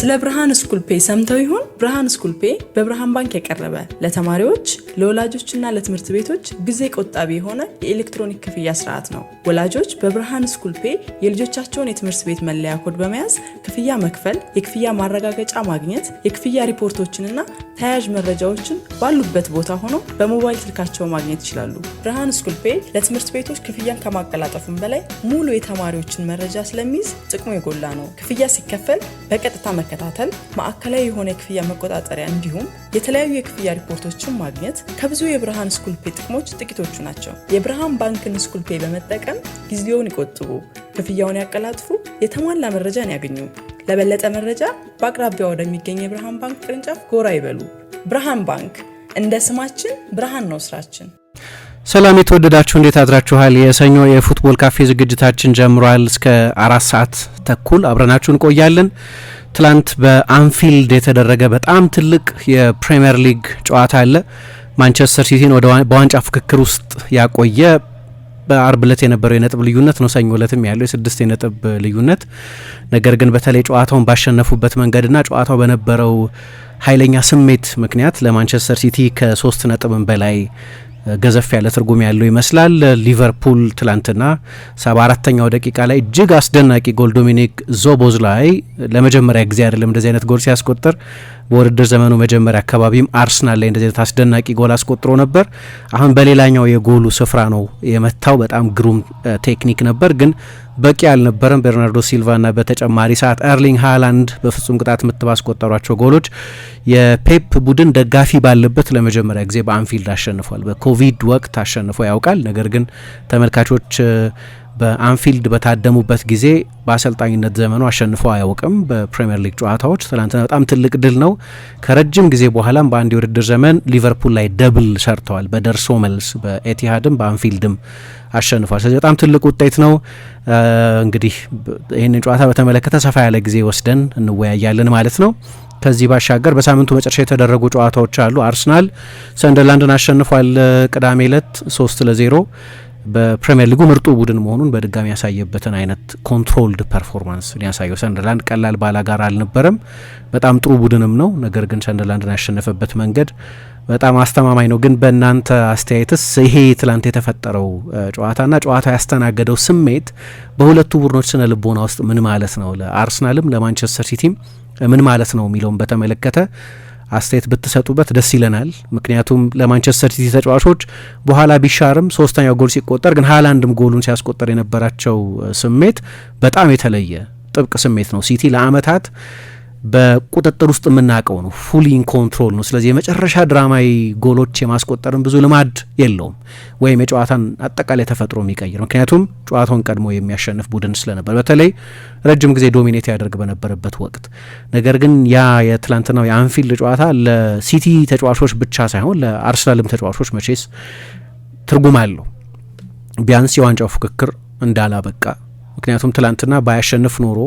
ስለ ብርሃን ስኩል ፔይ ሰምተው ይሆን? ብርሃን ስኩል ፔይ በብርሃን ባንክ የቀረበ ለተማሪዎች ለወላጆችና ለትምህርት ቤቶች ጊዜ ቆጣቢ የሆነ የኤሌክትሮኒክ ክፍያ ስርዓት ነው። ወላጆች በብርሃን ስኩል ፔይ የልጆቻቸውን የትምህርት ቤት መለያ ኮድ በመያዝ ክፍያ መክፈል፣ የክፍያ ማረጋገጫ ማግኘት፣ የክፍያ ሪፖርቶችንና ተያያዥ መረጃዎችን ባሉበት ቦታ ሆነው በሞባይል ስልካቸው ማግኘት ይችላሉ። ብርሃን ስኩል ፔይ ለትምህርት ቤቶች ክፍያን ከማቀላጠፉም በላይ ሙሉ የተማሪዎችን መረጃ ስለሚይዝ ጥቅሙ የጎላ ነው። ክፍያ ሲከፈል በቀጥታ መከታተል፣ ማዕከላዊ የሆነ የክፍያ መቆጣጠሪያ እንዲሁም የተለያዩ የክፍያ ሪፖርቶችን ማግኘት ከብዙ የብርሃን ስኩል ፔይ ጥቅሞች ጥቂቶቹ ናቸው። የብርሃን ባንክን ስኩል ፔይ በመጠቀም ጊዜውን ይቆጥቡ፣ ክፍያውን ያቀላጥፉ፣ የተሟላ መረጃን ያገኙ። ለበለጠ መረጃ በአቅራቢያ ወደሚገኝ የብርሃን ባንክ ቅርንጫፍ ጎራ ይበሉ። ብርሃን ባንክ፣ እንደ ስማችን ብርሃን ነው ስራችን። ሰላም የተወደዳችሁ እንዴት አድራችኋል? የሰኞ የፉትቦል ካፌ ዝግጅታችን ጀምሯል። እስከ 4 ሰዓት ተኩል አብረናችሁ እንቆያለን። ትላንት በአንፊልድ የተደረገ በጣም ትልቅ የፕሪሚየር ሊግ ጨዋታ አለ። ማንቸስተር ሲቲን በዋንጫ ፍክክር ውስጥ ያቆየ በአርብ ዕለት የነበረው የነጥብ ልዩነት ነው። ሰኞ ዕለትም ያለው የ6 የነጥብ ልዩነት። ነገር ግን በተለይ ጨዋታውን ባሸነፉበት መንገድና ጨዋታው በነበረው ኃይለኛ ስሜት ምክንያት ለማንቸስተር ሲቲ ከ3 ነጥብም በላይ ገዘፍ ያለ ትርጉም ያለው ይመስላል። ሊቨርፑል ትላንትና 74ኛው ደቂቃ ላይ እጅግ አስደናቂ ጎል ዶሚኒክ ዞቦዝ ላይ ለመጀመሪያ ጊዜ አይደለም እንደዚህ አይነት ጎል ሲያስቆጥር፣ በውድድር ዘመኑ መጀመሪያ አካባቢም አርሰናል ላይ እንደዚህ አይነት አስደናቂ ጎል አስቆጥሮ ነበር። አሁን በሌላኛው የጎሉ ስፍራ ነው የመታው። በጣም ግሩም ቴክኒክ ነበር፣ ግን በቂ አልነበረም። ቤርናርዶ ሲልቫና በተጨማሪ ሰዓት ኤርሊንግ ሃላንድ በፍጹም ቅጣት ምት ባስቆጠሯቸው ጎሎች የፔፕ ቡድን ደጋፊ ባለበት ለመጀመሪያ ጊዜ በአንፊልድ አሸንፏል። በኮቪድ ወቅት አሸንፎ ያውቃል። ነገር ግን ተመልካቾች በአንፊልድ በታደሙበት ጊዜ በአሰልጣኝነት ዘመኑ አሸንፎ አያውቅም በፕሪሚየር ሊግ ጨዋታዎች። ትላንትና በጣም ትልቅ ድል ነው። ከረጅም ጊዜ በኋላም በአንድ የውድድር ዘመን ሊቨርፑል ላይ ደብል ሰርተዋል። በደርሶ መልስ በኤቲሃድም በአንፊልድም አሸንፏል። ስለዚህ በጣም ትልቅ ውጤት ነው። እንግዲህ ይህንን ጨዋታ በተመለከተ ሰፋ ያለ ጊዜ ወስደን እንወያያለን ማለት ነው። ከዚህ ባሻገር በሳምንቱ መጨረሻ የተደረጉ ጨዋታዎች አሉ። አርሰናል ሰንደርላንድን አሸንፏል። ቅዳሜ ዕለት 3-0 በፕሪሚየር ሊጉ ምርጡ ቡድን መሆኑን በድጋሚ ያሳየበትን አይነት ኮንትሮልድ ፐርፎርማንስ ሊያሳየው። ሰንደርላንድ ቀላል ባላጋራ አልነበረም፣ በጣም ጥሩ ቡድንም ነው። ነገር ግን ሰንደርላንድን ያሸነፈበት መንገድ በጣም አስተማማኝ ነው። ግን በእናንተ አስተያየትስ ይሄ ትላንት የተፈጠረው ጨዋታና ጨዋታ ያስተናገደው ስሜት በሁለቱ ቡድኖች ስነ ልቦና ውስጥ ምን ማለት ነው፣ ለአርሰናልም ለማንቸስተር ሲቲም ምን ማለት ነው የሚለውን በተመለከተ አስተያየት ብትሰጡበት ደስ ይለናል። ምክንያቱም ለማንቸስተር ሲቲ ተጫዋቾች በኋላ ቢሻርም 3ኛው ጎል ሲቆጠር ግን ሃላንድም ጎሉን ሲያስቆጠር የነበራቸው ስሜት በጣም የተለየ ጥብቅ ስሜት ነው። ሲቲ ለአመታት በቁጥጥር ውስጥ የምናውቀው ነው፣ ፉሊ ኢን ኮንትሮል ነው። ስለዚህ የመጨረሻ ድራማዊ ጎሎች የማስቆጠርም ብዙ ልማድ የለውም፣ ወይም የጨዋታን አጠቃላይ ተፈጥሮ የሚቀይር። ምክንያቱም ጨዋታውን ቀድሞ የሚያሸንፍ ቡድን ስለነበር በተለይ ረጅም ጊዜ ዶሚኔት ያደርግ በነበረበት ወቅት። ነገር ግን ያ የትላንትናው የአንፊልድ ጨዋታ ለሲቲ ተጫዋቾች ብቻ ሳይሆን ለአርሰናልም ተጫዋቾች መቼስ ትርጉም አለው፣ ቢያንስ የዋንጫው ፉክክር እንዳላበቃ። ምክንያቱም ትላንትና ባያሸንፍ ኖሮ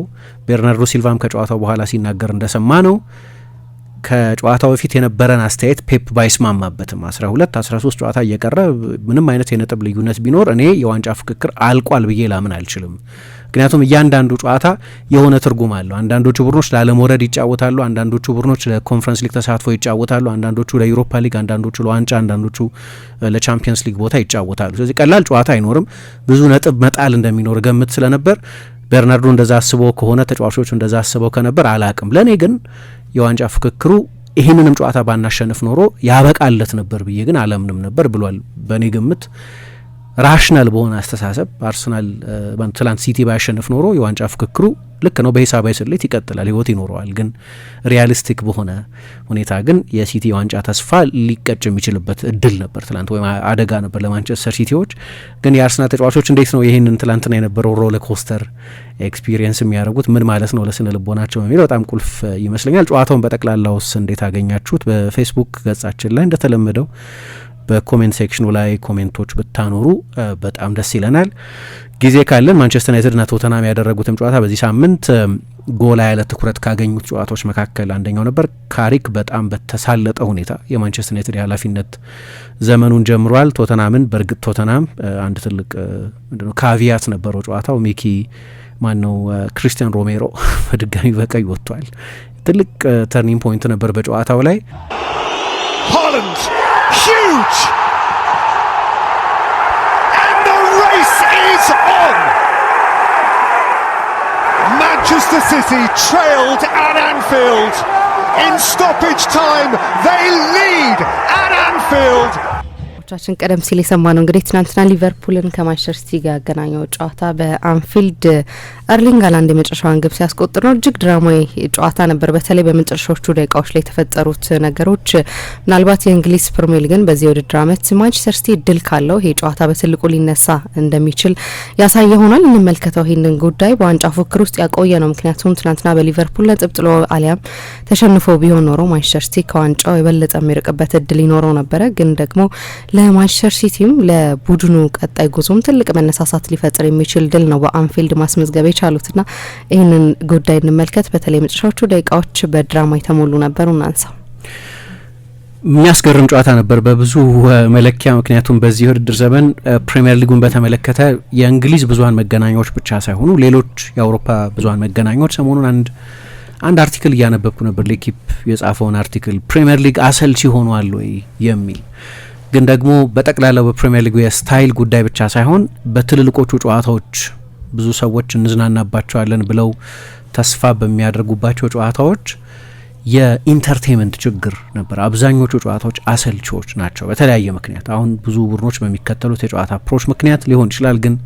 ቤርናርዶ ሲልቫም ከጨዋታው በኋላ ሲናገር እንደሰማ ነው ከጨዋታው በፊት የነበረን አስተያየት ፔፕ ባይስማማበትም 12-13 ጨዋታ እየቀረ ምንም አይነት የነጥብ ልዩነት ቢኖር እኔ የዋንጫ ፍክክር አልቋል ብዬ ላምን አልችልም። ምክንያቱም እያንዳንዱ ጨዋታ የሆነ ትርጉም አለው። አንዳንዶቹ ቡድኖች ላለመውረድ ይጫወታሉ፣ አንዳንዶቹ ቡድኖች ለኮንፈረንስ ሊግ ተሳትፎ ይጫወታሉ፣ አንዳንዶቹ ለዩሮፓ ሊግ፣ አንዳንዶቹ ለዋንጫ፣ አንዳንዶቹ ለቻምፒየንስ ሊግ ቦታ ይጫወታሉ። ስለዚህ ቀላል ጨዋታ አይኖርም። ብዙ ነጥብ መጣል እንደሚኖር ገምት ስለነበር ቤርናርዶ እንደዛ አስበው ከሆነ ተጫዋቾቹ እንደዛ አስበው ከነበር አላቅም። ለእኔ ግን የዋንጫ ፍክክሩ ይህንንም ጨዋታ ባናሸንፍ ኖሮ ያበቃለት ነበር ብዬ ግን አላምንም ነበር ብሏል። በእኔ ግምት ራሽናል በሆነ አስተሳሰብ አርሰናል ትላንት ሲቲ ባያሸንፍ ኖሮ የዋንጫ ፍክክሩ ልክ ነው፣ በሂሳባዊ ስሌት ይቀጥላል፣ ህይወት ይኖረዋል። ግን ሪያሊስቲክ በሆነ ሁኔታ ግን የሲቲ የዋንጫ ተስፋ ሊቀጭ የሚችልበት እድል ነበር ትላንት፣ ወይም አደጋ ነበር ለማንቸስተር ሲቲዎች። ግን የአርሰናል ተጫዋቾች እንዴት ነው ይህንን ትላንትና የነበረው ሮለር ኮስተር ኤክስፒሪየንስ የሚያደርጉት፣ ምን ማለት ነው ለስነ ልቦናቸው የሚለው በጣም ቁልፍ ይመስለኛል። ጨዋታውን በጠቅላላውስ እንዴት አገኛችሁት? በፌስቡክ ገጻችን ላይ እንደተለመደው በኮሜንት ሴክሽኑ ላይ ኮሜንቶች ብታኖሩ በጣም ደስ ይለናል። ጊዜ ካለን ማንቸስተር ዩናይትድና ቶተናም ያደረጉትም ጨዋታ በዚህ ሳምንት ጎላ ያለ ትኩረት ካገኙት ጨዋታዎች መካከል አንደኛው ነበር። ካሪክ በጣም በተሳለጠ ሁኔታ የማንቸስተር ዩናይትድ የኃላፊነት ዘመኑን ጀምሯል። ቶተናምን በእርግጥ ቶተናም አንድ ትልቅ ካቪያት ነበረው ጨዋታው። ሚኪ ማነው ክሪስቲያን ሮሜሮ በድጋሚ በቀይ ወጥቷል። ትልቅ ተርኒንግ ፖይንት ነበር በጨዋታው ላይ። Holland huge and the race is on. Manchester City trailed at Anfield in stoppage time. They lead at Anfield. ቻችን ቀደም ሲል የሰማነው እንግዲህ ትናንትና ሊቨርፑልን ከማንቸስተር ሲቲ ጋር ያገናኘው ጨዋታ በአንፊልድ ኤርሊንግ ሃላንድ የመጨረሻውን ግብ ሲያስቆጥር ነው። እጅግ ድራማዊ ጨዋታ ነበር። በተለይ በመጨረሻዎቹ ደቂቃዎች ላይ የተፈጠሩት ነገሮች ምናልባት የእንግሊዝ ፕሪሚየር ሊግን በዚህ ውድድር ዓመት ማንቸስተር ሲቲ ድል ካለው ይሄ ጨዋታ በትልቁ ሊነሳ እንደሚችል ያሳየ ሆኗል። እንመልከተው ይህንን ጉዳይ በዋንጫ ፉክክር ውስጥ ያቆየ ነው። ምክንያቱም ትናንትና በሊቨርፑል ነጥብ ጥሎ አሊያም ተሸንፎ ቢሆን ኖሮ ማንቸስተር ሲቲ ከዋንጫው የበለጠ የሚርቅበት እድል ይኖረው ነበረ። ግን ደግሞ ለማንቸስተር ሲቲም ለቡድኑ ቀጣይ ጉዞም ትልቅ መነሳሳት ሊፈጥር የሚችል ድል ነው በአንፊልድ ማስመዝገብ የቻሉትና ይህንን ጉዳይ እንመልከት። በተለይ መጨረሻዎቹ ደቂቃዎች በድራማ የተሞሉ ነበሩ። እናንሳው። የሚያስገርም ጨዋታ ነበር በብዙ መለኪያ። ምክንያቱም በዚህ ውድድር ዘመን ፕሪሚየር ሊጉን በተመለከተ የእንግሊዝ ብዙሀን መገናኛዎች ብቻ ሳይሆኑ ሌሎች የአውሮፓ ብዙሀን መገናኛዎች ሰሞኑን አንድ አርቲክል እያነበብኩ ነበር። ሌኪፕ የጻፈውን አርቲክል ፕሪሚየር ሊግ አሰልቺ ሆኗል ወይ የሚል ግን ደግሞ በጠቅላላው በፕሪሚየር ሊግ የስታይል ጉዳይ ብቻ ሳይሆን በትልልቆቹ ጨዋታዎች ብዙ ሰዎች እንዝናናባቸዋለን ብለው ተስፋ በሚያደርጉባቸው ጨዋታዎች የኢንተርቴይንመንት ችግር ነበር። አብዛኞቹ ጨዋታዎች አሰልቺዎች ናቸው በተለያየ ምክንያት። አሁን ብዙ ቡድኖች በሚከተሉት የጨዋታ አፕሮች ምክንያት ሊሆን ይችላል። ግን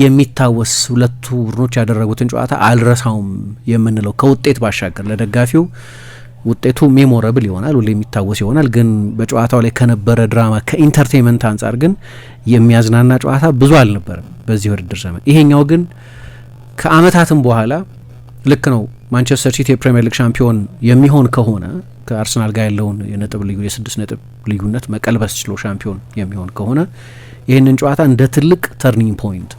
የሚታወስ ሁለቱ ቡድኖች ያደረጉትን ጨዋታ አልረሳውም የምንለው ከውጤት ባሻገር ለደጋፊው ውጤቱ ሜሞራብል ይሆናል፣ ሁሌ የሚታወስ ይሆናል። ግን በጨዋታው ላይ ከነበረ ድራማ ከኢንተርቴይንመንት አንጻር ግን የሚያዝናና ጨዋታ ብዙ አልነበረም በዚህ ውድድር ዘመን። ይሄኛው ግን ከአመታትም በኋላ ልክ ነው ማንቸስተር ሲቲ የፕሪሚየር ሊግ ሻምፒዮን የሚሆን ከሆነ ከአርሰናል ጋር ያለውን የ6 ነጥብ ልዩነት መቀልበስ ችሎ ሻምፒዮን የሚሆን ከሆነ ይህንን ጨዋታ እንደ ትልቅ ተርኒንግ ፖይንት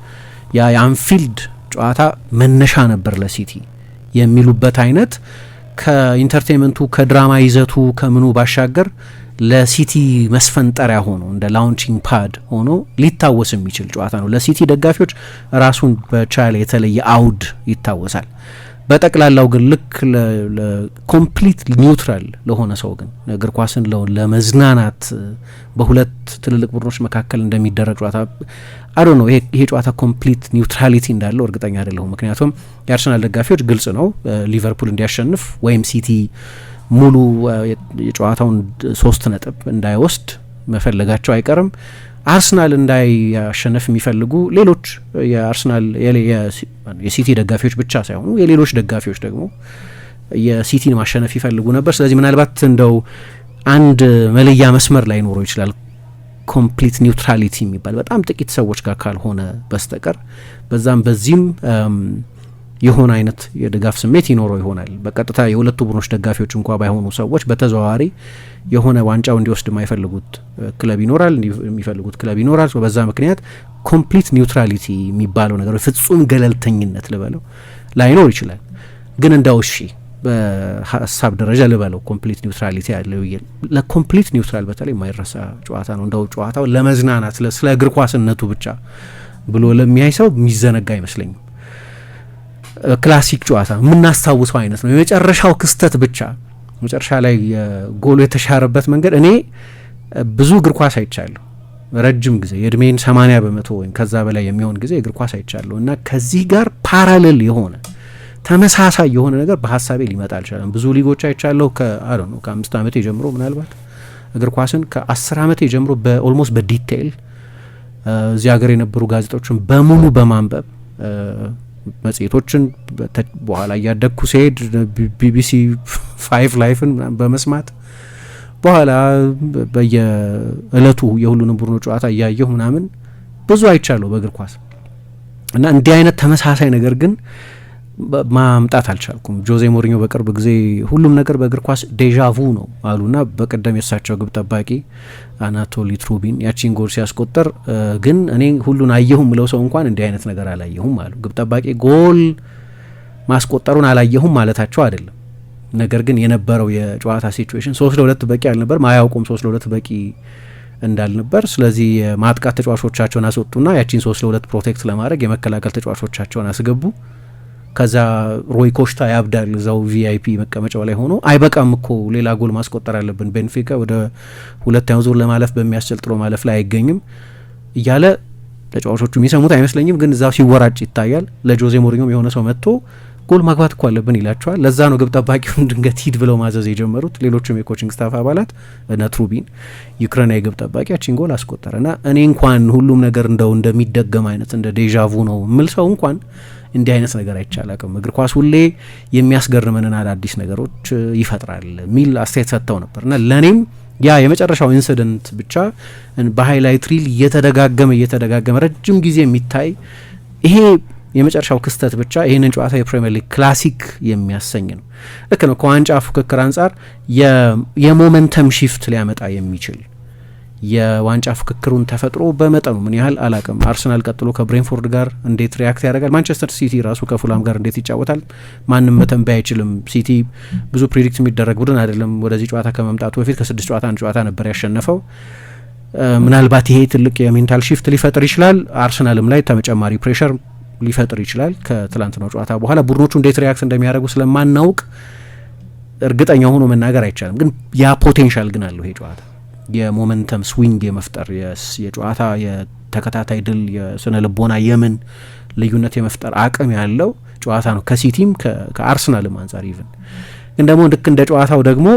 የአንፊልድ ጨዋታ መነሻ ነበር ለሲቲ የሚሉበት አይነት ከኢንተርቴይንመንቱ ከድራማ ይዘቱ ከምኑ ባሻገር ለሲቲ መስፈንጠሪያ ሆኖ እንደ ላውንቺንግ ፓድ ሆኖ ሊታወስ የሚችል ጨዋታ ነው። ለሲቲ ደጋፊዎች ራሱን በቻለ የተለየ አውድ ይታወሳል። በጠቅላላው ግን ልክ ለኮምፕሊት ኒውትራል ለሆነ ሰው ግን እግር ኳስን ለመዝናናት በሁለት ትልልቅ ቡድኖች መካከል እንደሚደረግ ጨዋታ አዶ ነው። ይሄ ጨዋታ ኮምፕሊት ኒውትራሊቲ እንዳለው እርግጠኛ አይደለሁም። ምክንያቱም የአርሰናል ደጋፊዎች ግልጽ ነው ሊቨርፑል እንዲያሸንፍ ወይም ሲቲ ሙሉ የጨዋታውን 3 ነጥብ እንዳይወስድ መፈለጋቸው አይቀርም። አርሰናል እንዳያሸነፍ የሚፈልጉ ሌሎች የአርሰናል የሲቲ ደጋፊዎች ብቻ ሳይሆኑ የሌሎች ደጋፊዎች ደግሞ የሲቲን ማሸነፍ ይፈልጉ ነበር። ስለዚህ ምናልባት እንደው አንድ መለያ መስመር ላይ ኖሮ ይችላል ኮምፕሊት ኒውትራሊቲ የሚባል በጣም ጥቂት ሰዎች ጋር ካልሆነ በስተቀር በዛም በዚህም የሆነ አይነት የድጋፍ ስሜት ይኖረው ይሆናል። በቀጥታ የሁለቱ ቡድኖች ደጋፊዎች እንኳ ባይሆኑ ሰዎች በተዘዋዋሪ የሆነ ዋንጫው እንዲወስድ የማይፈልጉት ክለብ ይኖራል፣ የሚፈልጉት ክለብ ይኖራል። በዛ ምክንያት ኮምፕሊት ኒውትራሊቲ የሚባለው ነገር ፍጹም ገለልተኝነት ልበለው ላይኖር ይችላል። ግን እንዳው እሺ በሀሳብ ደረጃ ልበለው ኮምፕሊት ኒውትራሊቲ ያለው ለኮምፕሊት ኒውትራል በተለይ የማይረሳ ጨዋታ ነው። እንደው ጨዋታው ለመዝናናት ስለ እግር ኳስነቱ ብቻ ብሎ ለሚያይ ሰው የሚዘነጋ አይመስለኝም። ክላሲክ ጨዋታ የምናስታውሰው አይነት ነው። የመጨረሻው ክስተት ብቻ መጨረሻ ላይ ጎሉ የተሻረበት መንገድ እኔ ብዙ እግር ኳስ አይቻለሁ። ረጅም ጊዜ የእድሜን 80% ወይም ከዛ በላይ የሚሆን ጊዜ እግር ኳስ አይቻለሁ እና ከዚህ ጋር ፓራሌል የሆነ ተመሳሳይ የሆነ ነገር በሀሳቤ ሊመጣ አልቻለም። ብዙ ሊጎች አይቻለሁ ከ5 ዓመቴ ጀምሮ ምናልባት እግር ኳስን ከ10 ዓመቴ ጀምሮ በኦልሞስት በዲቴይል እዚህ ሀገር የነበሩ ጋዜጦችን በሙሉ በማንበብ መጽሔቶችን በኋላ እያደግኩ ሲሄድ ቢቢሲ 5 ላይፍን በመስማት በኋላ በየእለቱ የሁሉንም ቡድኖች ጨዋታ እያየሁ ምናምን ብዙ አይቻለሁ በእግር ኳስ እና እንዲህ አይነት ተመሳሳይ ነገር ግን ማምጣት አልቻልኩም። ጆዜ ሞሪኞ በቅርብ ጊዜ ሁሉም ነገር በእግር ኳስ ዴዣvu ነው አሉና በቀደም የሳቸው ግብ ጠባቂ አናቶሊ ትሩቢን ያቺን ጎል ሲያስቆጠር ግን እኔ ሁሉን አየሁም ምለው ሰው እንኳን እንዲህ አይነት ነገር አላየሁም አሉ። ግብ ጠባቂ ጎል ማስቆጠሩን አላየሁም ማለታቸው አይደለም። ነገር ግን የነበረው የጨዋታ ሲቹዌሽን 3-2 በቂ አልነበር፣ ማያውቁም 3-2 በቂ እንዳልነበር። ስለዚህ የማጥቃት ተጫዋቾቻቸውን አስወጡና ያቺን 3-2 ፕሮቴክት ለማድረግ የመከላከል ተጫዋቾቻቸውን አስገቡ። ከዛ ሮይ ኮሽታ ያብዳል እዛው ቪአይፒ መቀመጫው ላይ ሆኖ አይበቃም እኮ ሌላ ጎል ማስቆጠር አለብን፣ ቤንፊካ ወደ ሁለተኛው ዙር ለማለፍ በሚያስችል ጥሎ ማለፍ ላይ አይገኝም እያለ ተጫዋቾቹ የሚሰሙት አይመስለኝም፣ ግን እዛው ሲወራጭ ይታያል። ለጆዜ ሞሪኞም የሆነ ሰው መጥቶ ጎል ማግባት እኮ አለብን ይላቸዋል። ለዛ ነው ግብ ጠባቂውን ድንገት ሂድ ብለው ማዘዝ የጀመሩት። ሌሎችም የኮችንግ ስታፍ አባላት እነ ትሩቢን ዩክሬናዊ ግብ ጠባቂ ያቺን ጎል አስቆጠረ እና እኔ እንኳን ሁሉም ነገር እንደው እንደሚደገም አይነት እንደ ዴዣvu ነው ምል ሰው እንኳን እንዲህ አይነት ነገር አይቻላቅም፣ እግር ኳስ ሁሌ የሚያስገርመንን አዳዲስ ነገሮች ይፈጥራል ሚል አስተያየት ሰጥተው ነበር እና ለእኔም ያ የመጨረሻው ኢንሲደንት ብቻ በሃይላይት ሪል እየተደጋገመ ረጅም ጊዜ የሚታይ ይሄ የመጨረሻው ክስተት ብቻ ይህንን ጨዋታ የፕሪሚየር ሊግ ክላሲክ የሚያሰኝ ነው። ልክ ነው። ከዋንጫ ፉክክር አንጻር የሞመንተም ሺፍት ሊያመጣ የሚችል የዋንጫ ፉክክሩን ተፈጥሮ በመጠኑ ምን ያህል አላቅም። አርሰናል ቀጥሎ ከብሬንፎርድ ጋር እንዴት ሪያክት ያደርጋል፣ ማንቸስተር ሲቲ ራሱ ከፉላም ጋር እንዴት ይጫወታል፣ ማንም መተንበይ አይችልም። ሲቲ ብዙ ፕሪዲክት የሚደረግ ቡድን አይደለም። ወደዚህ ጨዋታ ከመምጣቱ በፊት ከ6 ጨዋታ 1 ጨዋታ ነበር ያሸነፈው። ምናልባት ይሄ ትልቅ የሜንታል ሺፍት ሊፈጥር ይችላል። አርሰናልም ላይ ተጨማሪ ፕሬሸር ሊፈጥር ይችላል። ከትላንትናው ጨዋታ በኋላ ቡድኖቹ እንዴት ሪያክት እንደሚያደርጉ ስለማናውቅ እርግጠኛ ሆኖ መናገር አይቻልም። ግን ያ ፖቴንሻል ግን አለው ይሄ ጨዋታ የሞመንተም ስዊንግ የመፍጠር የጨዋታ የተከታታይ ድል የስነ ልቦና የምን ልዩነት የመፍጠር አቅም ያለው ጨዋታ ነው። ከሲቲም ከአርሰናልም አንጻር ኢቭን ግን ደግሞ ልክ እንደ ጨዋታው ደግሞ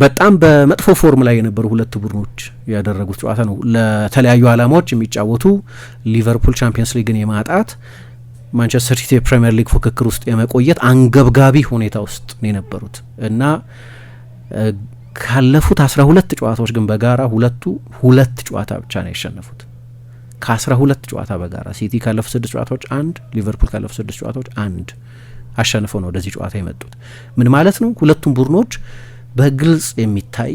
በጣም በመጥፎ ፎርም ላይ የነበሩ ሁለት ቡድኖች ያደረጉት ጨዋታ ነው። ለተለያዩ ዓላማዎች የሚጫወቱ ሊቨርፑል ቻምፒየንስ ሊግን የማጣት ማንቸስተር ሲቲ የፕሪሚየር ሊግ ፉክክር ውስጥ የመቆየት አንገብጋቢ ሁኔታ ውስጥ ነው የነበሩት እና ካለፉት 12 ጨዋታዎች ግን በጋራ ሁለት ጨዋታ ብቻ ነው ያሸነፉት። ከ12 ጨዋታ በጋራ ሲቲ ካለፉት 6 ጨዋታዎች 1፣ ሊቨርፑል ካለፉት 6 ጨዋታዎች 1 አሸንፈው ነው ወደዚህ ጨዋታ የመጡት። ምን ማለት ነው? ሁለቱም ቡድኖች በግልጽ የሚታይ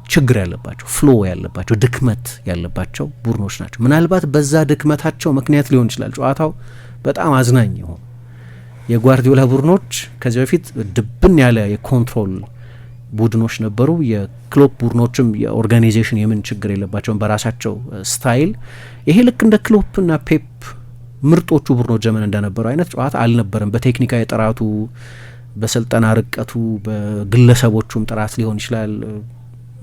ችግር ያለባቸው፣ ፍሎ ያለባቸው፣ ድክመት ያለባቸው ቡድኖች ናቸው። ምናልባት በዛ ድክመታቸው ምክንያት ሊሆን ይችላል ጨዋታው በጣም አዝናኝ የሆኑ የጓርዲዮላ ቡድኖች ከዚህ በፊት ድብን ያለ የኮንትሮል ቡድኖች ነበሩ። የክሎፕ ቡድኖችም የኦርጋናይዜሽን የምን ችግር የለባቸውም በራሳቸው ስታይል። ይሄ ልክ እንደ ክሎፕና ፔፕ ምርጦቹ ቡድኖች ዘመን እንደነበሩ አይነት ጨዋታ አልነበረም። በቴክኒካዊ ጥራቱ፣ በስልጠና ርቀቱ፣ በግለሰቦቹም ጥራት ሊሆን ይችላል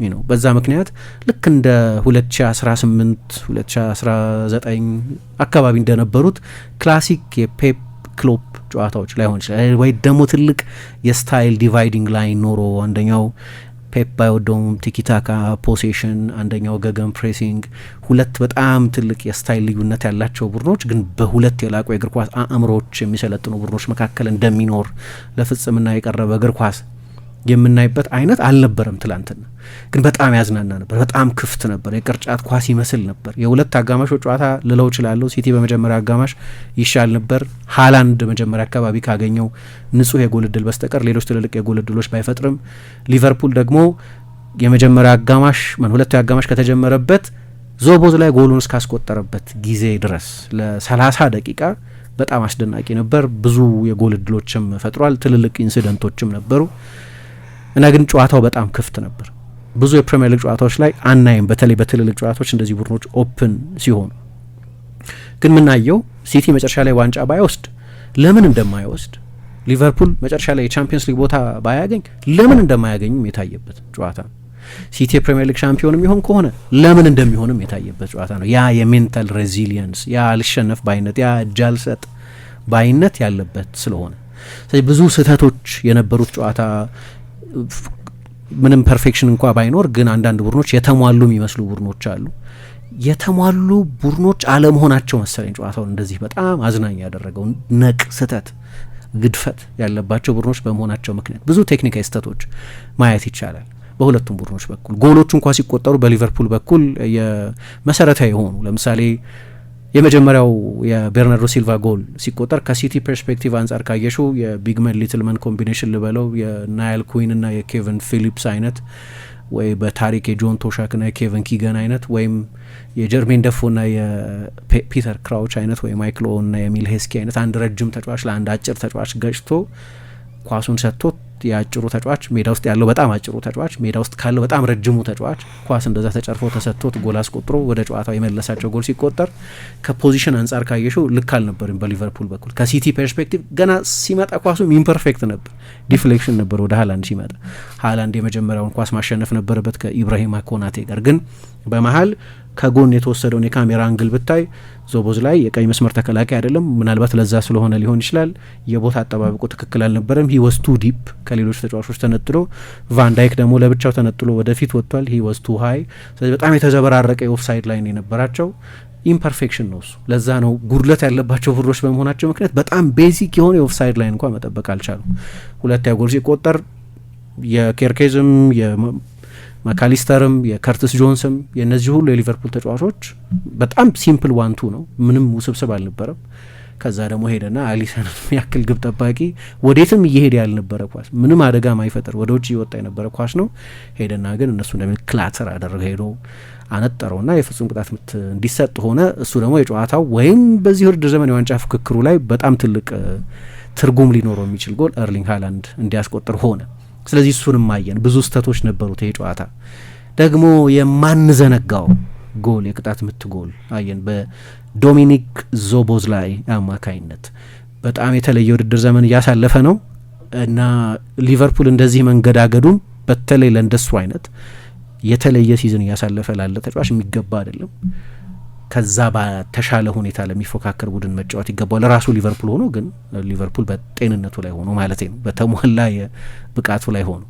ነው። በዛ ምክንያት ልክ እንደ 2018 2019 አካባቢ እንደነበሩት ክላሲክ የፔፕ ክሎፕ ጨዋታዎች ላይሆን ይችላል። ወይ ደግሞ ትልቅ የስታይል ዲቫይዲንግ ላይን ኖሮ አንደኛው ፔፕ ባይወደውም ቲኪታካ ፖሴሽን፣ አንደኛው ገገን ፕሬሲንግ፣ ሁለት በጣም ትልቅ የስታይል ልዩነት ያላቸው ቡድኖች ግን በሁለት የላቁ የእግር ኳስ አእምሮች የሚሰለጥኑ ቡድኖች መካከል እንደሚኖር ለፍጽምና የቀረበ እግር ኳስ የምናይበት አይነት አልነበረም። ትላንትና ግን በጣም ያዝናና ነበር። በጣም ክፍት ነበር። የቅርጫት ኳስ ይመስል ነበር። የሁለት አጋማሾች ጨዋታ ልለው እችላለሁ። ሲቲ በመጀመሪያ አጋማሽ ይሻል ነበር። ሃላንድ መጀመሪያ አካባቢ ካገኘው ንጹህ የጎል እድል በስተቀር ሌሎች ትልልቅ የጎል እድሎች ባይፈጥርም፣ ሊቨርፑል ደግሞ የመጀመሪያ አጋማሽ ሁለተኛ አጋማሽ ከተጀመረበት ዞቦዝ ላይ ጎሉን እስካስቆጠረበት ጊዜ ድረስ ለ30 ደቂቃ በጣም አስደናቂ ነበር። ብዙ የጎል እድሎችም ፈጥሯል። ትልልቅ ኢንሲደንቶችም ነበሩ እና ግን ጨዋታው በጣም ክፍት ነበር። ብዙ የፕሪሚየር ሊግ ጨዋታዎች ላይ አናይም። በተለይ በትልልቅ ጨዋታዎች እንደዚህ ቡድኖች ኦፕን ሲሆኑ ግን ምናየው ሲቲ መጨረሻ ላይ ዋንጫ ባይወስድ ለምን እንደማይወስድ፣ ሊቨርፑል መጨረሻ ላይ የቻምፒየንስ ሊግ ቦታ ባያገኝ ለምን እንደማያገኝም የታየበት ጨዋታ ነው። ሲቲ የፕሪሚየር ሊግ ሻምፒዮን የሚሆን ከሆነ ለምን እንደሚሆንም የታየበት ጨዋታ ነው። ያ የሜንታል ሬዚሊየንስ፣ ያ አልሸነፍ ባይነት፣ ያ ጃልሰጥ ባይነት ያለበት ስለሆነ ስለዚህ ብዙ ስህተቶች የነበሩት ጨዋታ ምንም ፐርፌክሽን እንኳ ባይኖር ግን አንዳንድ ቡድኖች የተሟሉ የሚመስሉ ቡድኖች አሉ። የተሟሉ ቡድኖች አለመሆናቸው መሰለኝ ጨዋታውን እንደዚህ በጣም አዝናኝ ያደረገው። ነቅ ስህተት፣ ግድፈት ያለባቸው ቡድኖች በመሆናቸው ምክንያት ብዙ ቴክኒካዊ ስህተቶች ማየት ይቻላል በሁለቱም ቡድኖች በኩል። ጎሎቹ እንኳ ሲቆጠሩ በሊቨርፑል በኩል የመሰረታዊ የሆኑ ለምሳሌ የመጀመሪያው የቤርናርዶ ሲልቫ ጎል ሲቆጠር ከሲቲ ፐርስፔክቲቭ አንጻር ካየሽው የቢግመን ሊትልመን ኮምቢኔሽን ልበለው የናይል ኩዊን እና የኬቨን ፊሊፕስ አይነት ወይ በታሪክ የጆን ቶሻክ ና የኬቨን ኪገን አይነት ወይም የጀርሜን ደፎ ና የፒተር ክራውች አይነት ወይ ማይክል ኦወን ና የሚል ሄስኪ አይነት አንድ ረጅም ተጫዋች ለአንድ አጭር ተጫዋች ገጭቶ ኳሱን ሰጥቶት የአጭሩ ተጫዋች ሜዳ ውስጥ ያለው በጣም አጭሩ ተጫዋች ሜዳ ውስጥ ካለው በጣም ረጅሙ ተጫዋች ኳስ እንደዛ ተጨርፎ ተሰጥቶት ጎል አስቆጥሮ ወደ ጨዋታው የመለሳቸው ጎል ሲቆጠር ከፖዚሽን አንጻር ካየሽው ልክ አልነበርም በሊቨርፑል በኩል። ከሲቲ ፐርስፔክቲቭ ገና ሲመጣ ኳሱም ኢምፐርፌክት ነበር፣ ዲፍሌክሽን ነበር ወደ ሃላንድ ሲመጣ። ሃላንድ የመጀመሪያውን ኳስ ማሸነፍ ነበረበት ከኢብራሂማ ኮናቴ ጋር፣ ግን በመሀል ከጎን የተወሰደውን የካሜራ አንግል ብታይ ዞቦዝ ላይ የቀኝ መስመር ተከላካይ አይደለም። ምናልባት ለዛ ስለሆነ ሊሆን ይችላል የቦታ አጠባበቁ ትክክል አልነበረም። ሂ ወስ ቱ ዲፕ ከሌሎች ተጫዋቾች ተነጥሎ፣ ቫን ዳይክ ደግሞ ለብቻው ተነጥሎ ወደፊት ወጥቷል። ሂ ወስ ቱ ሃይ። ስለዚህ በጣም የተዘበራረቀ የኦፍሳይድ ላይን የነበራቸው ኢምፐርፌክሽን ነው እሱ። ለዛ ነው ጉድለት ያለባቸው ቡድኖች በመሆናቸው ምክንያት በጣም ቤዚክ የሆነ የኦፍሳይድ ላይን እንኳን መጠበቅ አልቻሉም። ሁለተኛ ጎል ሲቆጠር የኬርኬዝም ማካሊስተርም የከርትስ ጆንስም የእነዚህ ሁሉ የሊቨርፑል ተጫዋቾች በጣም ሲምፕል ዋንቱ ነው፣ ምንም ውስብስብ አልነበረም። ከዛ ደግሞ ሄደና አሊሰን ያክል ግብ ጠባቂ ወዴትም እየሄደ ያልነበረ ኳስ ምንም አደጋ ማይፈጠር ወደ ውጭ እየወጣ የነበረ ኳስ ነው። ሄደና ግን እነሱ እንደሚል ክላተር አደረገ፣ ሄዶ አነጠረውና የፍጹም ቅጣት ምት እንዲሰጥ ሆነ። እሱ ደግሞ የጨዋታው ወይም በዚህ ውድድር ዘመን የዋንጫ ፍክክሩ ላይ በጣም ትልቅ ትርጉም ሊኖረው የሚችል ጎል ኤርሊንግ ሃላንድ እንዲያስቆጥር ሆነ። ስለዚህ እሱንም አየን። ብዙ ስህተቶች ነበሩት ይሄ ጨዋታ። ደግሞ የማንዘነጋው ጎል የቅጣት ምት ጎል አየን በዶሚኒክ ዞቦዝላይ አማካይነት። በጣም የተለየ ውድድር ዘመን እያሳለፈ ነው እና ሊቨርፑል እንደዚህ መንገዳገዱን በተለይ ለእንደሱ አይነት የተለየ ሲዝን እያሳለፈ ላለ ተጫዋች የሚገባ አይደለም። ከዛ በተሻለ ሁኔታ ለሚፎካከር ቡድን መጫወት ይገባዋል። ለራሱ ሊቨርፑል ሆኖ ግን ሊቨርፑል በጤንነቱ ላይ ሆኖ ማለት ነው፣ በተሟላ የብቃቱ ላይ ሆኖ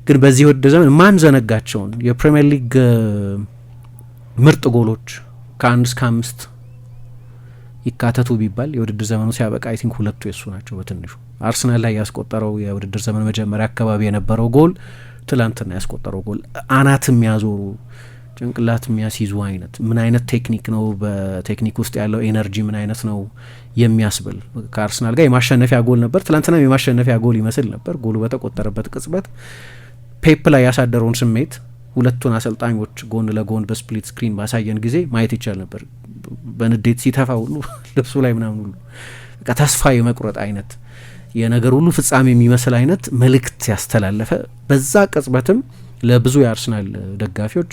ግን በዚህ ውድድር ዘመን ማን ዘነጋቸውን የፕሪሚየር ሊግ ምርጥ ጎሎች ከ1 እስከ 5 ይካተቱ ቢባል የውድድር ዘመኑ ሲያበቃ አይ ቲንክ 2 የሱ ናቸው በትንሹ። አርሰናል ላይ ያስቆጠረው የውድድር ዘመን መጀመሪያ አካባቢ የነበረው ጎል፣ ትላንትና ያስቆጠረው ጎል አናት የሚያዞሩ ጭንቅላት የሚያስይዙ አይነት ምን አይነት ቴክኒክ ነው፣ በቴክኒክ ውስጥ ያለው ኤነርጂ ምን አይነት ነው የሚያስብል። ከአርሰናል ጋር የማሸነፊያ ጎል ነበር፣ ትላንትና የማሸነፊያ ጎል ይመስል ነበር። ጎሉ በተቆጠረበት ቅጽበት ፔፕ ላይ ያሳደረውን ስሜት ሁለቱን አሰልጣኞች ጎን ለጎን በስፕሊት ስክሪን ባሳየን ጊዜ ማየት ይቻል ነበር። በንዴት ሲተፋ ሁሉ ልብሱ ላይ ምናምን ሁሉ በቃ ተስፋ የመቁረጥ አይነት የነገር ሁሉ ፍጻሜ የሚመስል አይነት መልእክት ያስተላለፈ፣ በዛ ቅጽበትም ለብዙ የአርሰናል ደጋፊዎች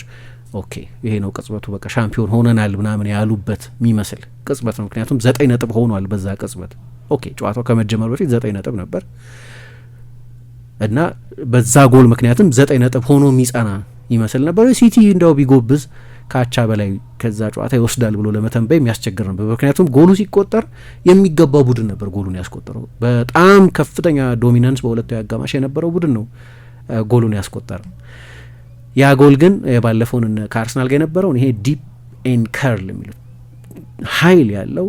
ኦኬ ይሄ ነው ቅጽበቱ፣ በቃ ሻምፒዮን ሆነናል ምናምን ያሉበት የሚመስል ቅጽበት ነው። ምክንያቱም 9 ነጥብ ሆኗል በዛ ቅጽበት። ኦኬ ጨዋታው ከመጀመሩ በፊት 9 ነጥብ ነበር እና በዛ ጎል ምክንያቱም 9 ነጥብ ሆኖ የሚጸና ይመስል ነበር። ሲቲ እንደው ቢጎብዝ ከአቻ በላይ ከዛ ጨዋታ ይወስዳል ብሎ ለመተንበይ የሚያስቸግር ነበር። ምክንያቱም ጎሉ ሲቆጠር የሚገባው ቡድን ነበር ጎሉን ያስቆጠረው። በጣም ከፍተኛ ዶሚናንስ በሁለታዊ አጋማሽ የነበረው ቡድን ነው ጎሉን ያስቆጠረው። ያ ጎል ግን ባለፈውን ከአርሰናል ጋር የነበረውን ይሄ ዲፕ ኤን ከርል የሚሉት ኃይል ያለው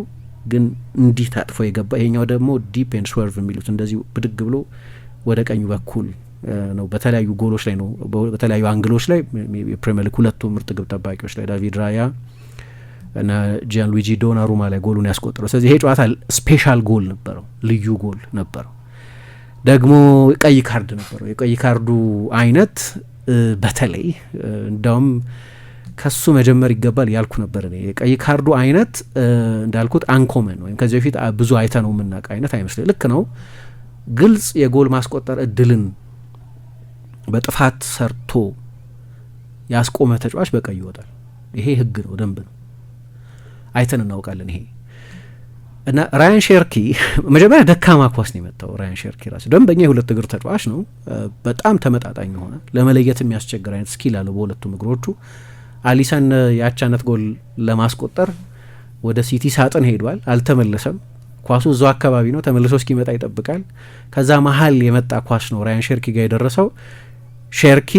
ግን እንዲህ ታጥፎ የገባ፣ ይሄኛው ደግሞ ዲፕ ኤን ስወርቭ የሚሉት እንደዚህ ብድግ ብሎ ወደ ቀኙ በኩል ነው። በተለያዩ ጎሎች ላይ ነው፣ በተለያዩ አንግሎች ላይ የፕሪሚየር ሊግ ሁለቱ ምርጥ ግብ ጠባቂዎች ላይ ዳቪድ ራያ እና ጂያን ሉዊጂ ዶናሩማ ላይ ጎሉን ያስቆጠረው። ስለዚህ ይሄ ጨዋታ ስፔሻል ጎል ነበረው፣ ልዩ ጎል ነበረው። ደግሞ ቀይ ካርድ ነበረው። የቀይ ካርዱ አይነት በተለይ እንዳውም ከሱ መጀመር ይገባል ያልኩ ነበር እኔ። የቀይ ካርዱ አይነት እንዳልኩት አንኮመን ወይም ከዚህ በፊት ብዙ አይተ ነው የምናውቅ አይነት አይመስለኝ። ልክ ነው፣ ግልጽ የጎል ማስቆጠር እድልን በጥፋት ሰርቶ ያስቆመ ተጫዋች በቀይ ይወጣል። ይሄ ህግ ነው፣ ደንብ ነው፣ አይተን እናውቃለን ይሄ እና ራያን ሼርኪ መጀመሪያ ደካማ ኳስ ነው የመታው። ራያን ሼርኪ ራሱ ደንበኛ የሁለት እግር ተጫዋች ነው። በጣም ተመጣጣኝ ሆነ፣ ለመለየት የሚያስቸግር አይነት ስኪል አለው በሁለቱም እግሮቹ። አሊሰን የአቻነት ጎል ለማስቆጠር ወደ ሲቲ ሳጥን ሄዷል፣ አልተመለሰም። ኳሱ እዛው አካባቢ ነው፣ ተመልሶ እስኪመጣ ይጠብቃል። ከዛ መሀል የመጣ ኳስ ነው ራያን ሼርኪ ጋር የደረሰው። ሼርኪ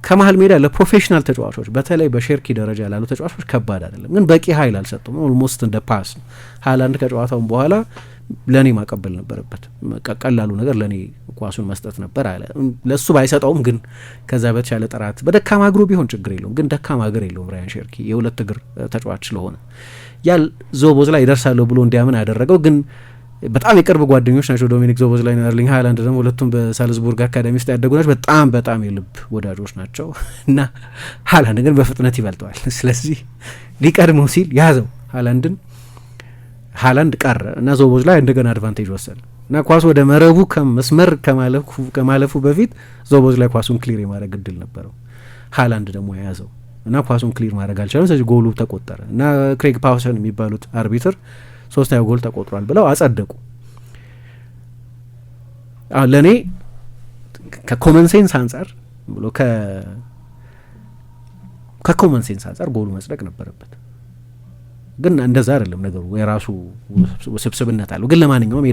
ከመሀል ሜዳ ለፕሮፌሽናል ተጫዋቾች በተለይ በሼርኪ ደረጃ ላሉ ተጫዋቾች ከባድ አይደለም፣ ግን በቂ ኃይል አልሰጡም። ኦልሞስት እንደ ፓስ ነው። ሃላንድ ከጨዋታውን በኋላ ለኔ ማቀበል ነበረበት። ቀላሉ ነገር ለኔ ኳሱን መስጠት ነበር አለ። ለሱ ባይሰጠውም ግን ከዛ በተሻለ ጥራት በደካማ እግሩ ቢሆን ችግር የለውም። ግን ደካማ እግር የለውም ራያን ሼርኪ የሁለት እግር ተጫዋች ስለሆነ ያል ዞቦዝ ላይ ይደርሳለሁ ብሎ እንዲያምን ያደረገው። ግን በጣም የቅርብ ጓደኞች ናቸው ዶሚኒክ ዞቦዝ ላይ እና ኤርሊንግ ሃላንድ ደግሞ ሁለቱም በሳልዝቡርግ አካዳሚ ውስጥ ያደጉ ናቸው። በጣም የልብ ወዳጆች ናቸው እና ሃላንድ ግን በፍጥነት ይበልጠዋል። ስለዚህ ሊቀድመው ሲል ያዘው ሃላንድን። ሃላንድ ቀረ እና ዞቦዝ ላይ እንደገና አድቫንቴጅ ወሰደ እና ኳሱ ወደ መረቡ ከመስመር ከማለፉ በፊት ዞቦዝ ላይ ኳሱን ክሊር የማድረግ እድል ነበረው። ሃላንድ ደግሞ የያዘው እና ኳሱን ክሊር ማድረግ አልቻለም። ስለዚህ ጎሉ ተቆጠረ እና ክሬግ ፓውሰን የሚባሉት አርቢትር 3ኛው ጎል ተቆጥሯል ብለው አጸደቁ። ለእኔ ከኮመን ሴንስ አንጻር ብሎ ከኮመን ሴንስ አንጻር ጎሉ መጽደቅ ነበረበት። ግን እንደዛ አይደለም ነገሩ፣ የራሱ ውስብስብነት አለው። ግን ለማንኛውም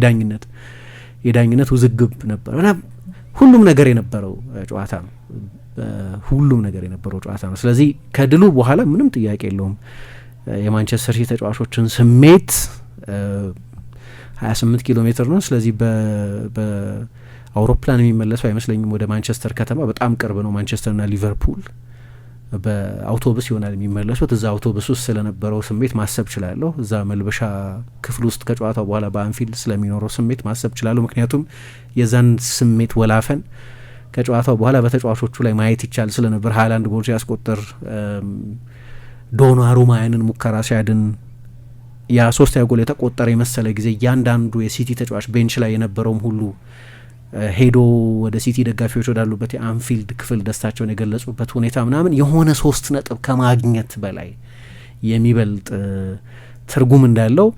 የዳኝነት ውዝግብ ነበር እና ሁሉም ነገር የነበረው ጨዋታ ነው። ስለዚህ ከድሉ በኋላ ምንም ጥያቄ የለውም የማንቸስተር ሲቲ ተጫዋቾችን ስሜት 28 ኪሎ ሜትር ነው። ስለዚህ በአውሮፕላን የሚመለሰው አይመስለኝም ወደ ማንቸስተር ከተማ። በጣም ቅርብ ነው ማንቸስተርና ሊቨርፑል። በአውቶቡስ ይሆናል የሚመለሱት። እዛ አውቶቡስ ውስጥ ስለነበረው ስሜት ማሰብ ችላለሁ። እዛ መልበሻ ክፍል ውስጥ ከጨዋታው በኋላ በአንፊልድ ስለሚኖረው ስሜት ማሰብ ችላለሁ። ምክንያቱም የዛን ስሜት ወላፈን ከጨዋታው በኋላ በተጫዋቾቹ ላይ ማየት ይቻል ስለነበር ሃላንድ ጎል ሲያስቆጥር ዶናሩማ ያንን ሙከራ ሲያድን ያ 3ኛው ጎል የተቆጠረ የመሰለ ጊዜ እያንዳንዱ የሲቲ ተጫዋች ቤንች ላይ የነበረውም ሁሉ ሄዶ ወደ ሲቲ ደጋፊዎች ወዳሉበት የአንፊልድ ክፍል ደስታቸውን የገለጹበት ሁኔታ ምናምን የሆነ 3 ነጥብ ከማግኘት በላይ የሚበልጥ ትርጉም እንዳለው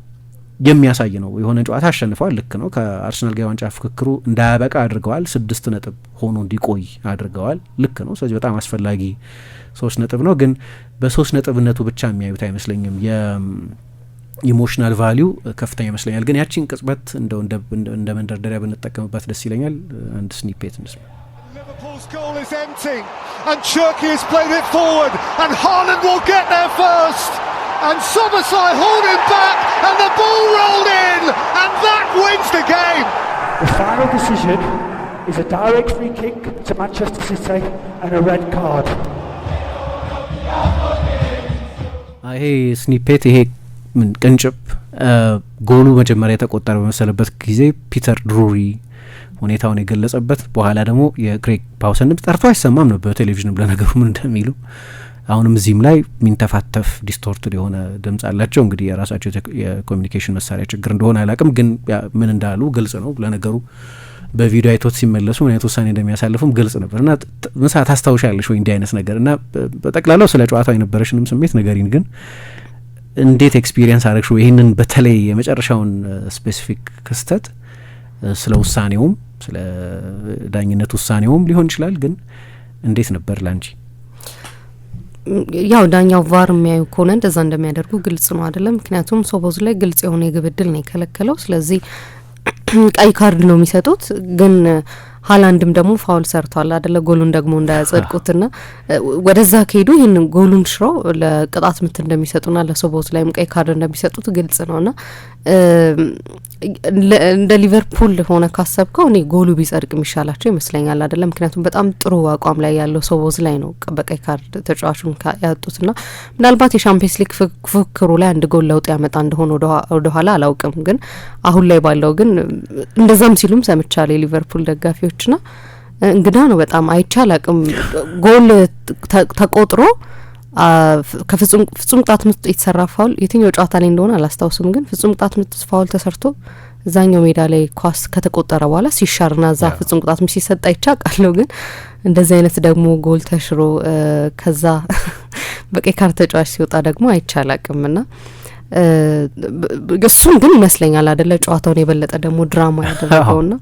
የሚያሳይ ነው። የሆነ ጨዋታ አሸንፈዋል፣ ልክ ነው። ከአርሰናል ጋር ዋንጫ ፍክክሩ እንዳያበቃ አድርገዋል። 6 ነጥብ ሆኖ እንዲቆይ አድርገዋል፣ ልክ ነው። ስለዚህ በጣም አስፈላጊ 3 ነጥብ ነው። ግን በ3 ነጥብነቱ ብቻ የሚያዩት አይመስለኝም። የኢሞሽናል ቫሊዩ ከፍተኛ ይመስለኛል። ግን ያቺን ቅጽበት እንደ መንደርደሪያ ብንጠቀምባት ደስ ይለኛል። አንድ ስኒፔት እንስማ። Liverpool's goal is empty and Cherki has played it forward and Haaland will get there first and Szoboszlai hauled him back and the ball rolled in and that wins the game. The final decision is a direct free kick to Manchester City and a red card. ይሄ ስኒፔት ይሄ ምን ቅንጭብ ጎሉ መጀመሪያ የተቆጠረ በመሰለበት ጊዜ ፒተር ድሩሪ ሁኔታውን የገለጸበት፣ በኋላ ደግሞ የክሬግ ፓውሰን ድምጽ ጠርቶ አይሰማም ነው በቴሌቪዥንም ለነገሩ ምን እንደሚሉ። አሁንም እዚህም ላይ ሚንተፋተፍ ዲስቶርትድ የሆነ ድምጽ አላቸው። እንግዲህ የራሳቸው የኮሚኒኬሽን መሳሪያ ችግር እንደሆነ አላቅም፣ ግን ምን እንዳሉ ግልጽ ነው። ለነገሩ በቪዲዮ አይቶት ሲመለሱ ምን አይነት ውሳኔ እንደሚያሳልፉም ግልጽ ነበር። እና ምሳ ታስታውሻለሽ ወይ እንዲህ አይነት ነገር? እና በጠቅላላው ስለ ጨዋታው የነበረሽንም ስሜት ነገሪን። ግን እንዴት ኤክስፒሪየንስ አረግሽው ይህንን በተለይ የመጨረሻውን ስፔሲፊክ ክስተት? ስለ ውሳኔውም ስለ ዳኝነት ውሳኔውም ሊሆን ይችላል። ግን እንዴት ነበር ላንቺ? ያው ዳኛው ቫር የሚያዩ ከሆነ እንደዛ እንደሚያደርጉ ግልጽ ነው አይደለም? ምክንያቱም ሶቦዝ ላይ ግልጽ የሆነ የግብ ዕድል ነው የከለከለው። ስለዚህ ቀይ ካርድ ነው የሚሰጡት። ግን ሀላንድም ደግሞ ፋውል ሰርቷል አይደለ? ጎሉን ደግሞ እንዳያጸድቁትና ወደዛ ከሄዱ ይህን ጎሉን ሽረው ለቅጣት ምት እንደሚሰጡና ለሶቦዝ ላይም ቀይ ካርድ እንደሚሰጡት ግልጽ ነውና እንደ ሊቨርፑል ሆነ ካሰብከው እኔ ጎሉ ቢጸድቅ የሚሻላቸው ይመስለኛል አይደለም? ምክንያቱም በጣም ጥሩ አቋም ላይ ያለው ሶቦዝ ላይ ነው በቀይ ካርድ ተጫዋቹን ያጡትና ምናልባት የሻምፒየንስ ሊግ ፉክክሩ ላይ አንድ ጎል ለውጥ ያመጣ እንደሆነ ወደ ኋላ አላውቅም። ግን አሁን ላይ ባለው ግን እንደዛም ሲሉም ሰምቻለሁ የሊቨርፑል ደጋፊዎችና እንግዳ ነው በጣም አይቻል አቅም ጎል ተቆጥሮ ከፍጹም ቅጣት ምት የተሰራ ፋውል የትኛው ጨዋታ ላይ እንደሆነ አላስታውስም። ግን ፍጹም ቅጣት ምት ፋውል ተሰርቶ እዛኛው ሜዳ ላይ ኳስ ከተቆጠረ በኋላ ሲሻርና እዛ ፍጹም ቅጣት ምት ሲሰጥ አይቻቃለሁ። ግን እንደዚህ አይነት ደግሞ ጎል ተሽሮ ከዛ በቀይ ካርድ ተጫዋች ሲወጣ ደግሞ አይቻል አቅምና እሱም ግን ይመስለኛል አይደለ ጨዋታውን የበለጠ ደግሞ ድራማ ያደረገውና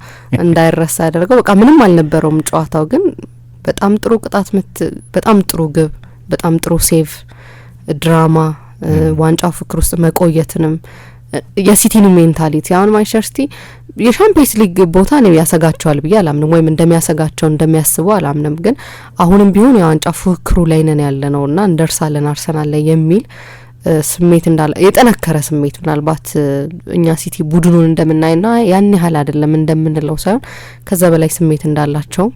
እንዳይረሳ ያደረገው። በቃ ምንም አልነበረውም ጨዋታው፣ ግን በጣም ጥሩ ቅጣት ምት፣ በጣም ጥሩ ግብ፣ በጣም ጥሩ ሴቭ፣ ድራማ፣ ዋንጫ ፍክር ውስጥ መቆየትንም የሲቲን ሜንታሊቲ አሁን ማንቸስተር ሲቲ የሻምፒየንስ ሊግ ቦታ ነው ያሰጋቸዋል ብዬ አላምንም፣ ወይም እንደሚያሰጋቸው እንደሚያስቡ አላምንም። ግን አሁንም ቢሆን የዋንጫ ፍክሩ ላይ ነን ያለነውና እንደርሳለን አርሰናል ላይ የሚል ስሜት እንዳለ የጠነከረ ስሜት ምናልባት እኛ ሲቲ ቡድኑን እንደምናይና ያን ያህል አይደለም እንደምንለው ሳይሆን ከዛ በላይ ስሜት እንዳላቸው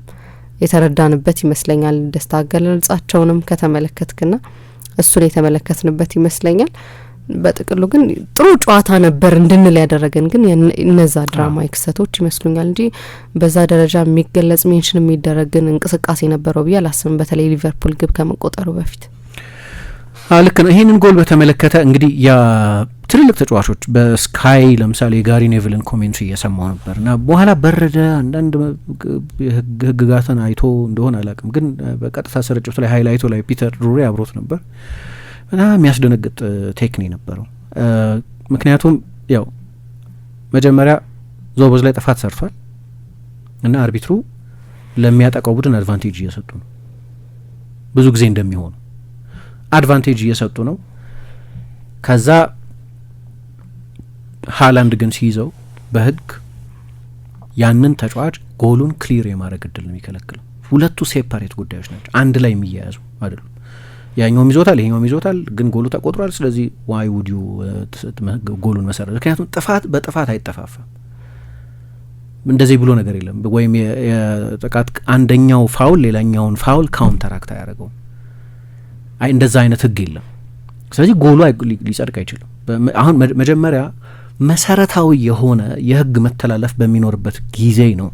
የተረዳንበት ይመስለኛል። ደስታ አገላለጻቸውንም ከተመለከትክና እሱን የተመለከትንበት ይመስለኛል። በጥቅሉ ግን ጥሩ ጨዋታ ነበር እንድንል ያደረገን ግን እነዛ ድራማዊ ክስተቶች ይመስሉኛል እንጂ በዛ ደረጃ የሚገለጽ ሜንሽን የሚደረግን እንቅስቃሴ ነበረው ብዬ አላስብም። በተለይ ሊቨርፑል ግብ ከመቆጠሩ በፊት ልክ ነው። ይህንን ጎል በተመለከተ እንግዲህ ያ ትልልቅ ተጫዋቾች በስካይ ለምሳሌ ጋሪ ኔቭልን ኮሜንት እየሰማው ነበር እና በኋላ በረደ አንዳንድ ህግጋትን አይቶ እንደሆነ አላውቅም፣ ግን በቀጥታ ስርጭቱ ላይ ሃይላይቱ ላይ ፒተር ድሩሪ አብሮት ነበር። በጣም የሚያስደነግጥ ቴክኒክ ነበረው። ምክንያቱም ያው መጀመሪያ ዞቦዝ ላይ ጥፋት ሰርቷል እና አርቢትሩ ለሚያጠቃው ቡድን አድቫንቴጅ እየሰጡ ነው። ብዙ ጊዜ እንደሚሆኑ አድቫንቴጅ እየሰጡ ነው። ከዛ ሃላንድ ግን ሲይዘው በህግ ያንን ተጫዋች ጎሉን ክሊር የማድረግ እድል ነው የሚከለክለው። ሁለቱ ሴፓሬት ጉዳዮች ናቸው፣ አንድ ላይ የሚያያዙ አይደሉም። ያኛውም ይዞታል ይሄኛውም ይዞታል፣ ግን ጎሉ ተቆጥሯል። ስለዚህ ዋይ ውድ ዩ ጎሉን መሰረት፣ ምክንያቱም ጥፋት በጥፋት አይጠፋፋም። እንደዚህ ብሎ ነገር የለም። ወይም የጥቃት አንደኛው ፋውል ሌላኛውን ፋውል ካውንተራክት አያደርገውም። እንደዛ አይነት ህግ የለም። ስለዚህ ጎሉ ሊጸድቅ አይችልም። አሁን መጀመሪያ መሰረታዊ የሆነ የህግ መተላለፍ በሚኖርበት ጊዜ ነው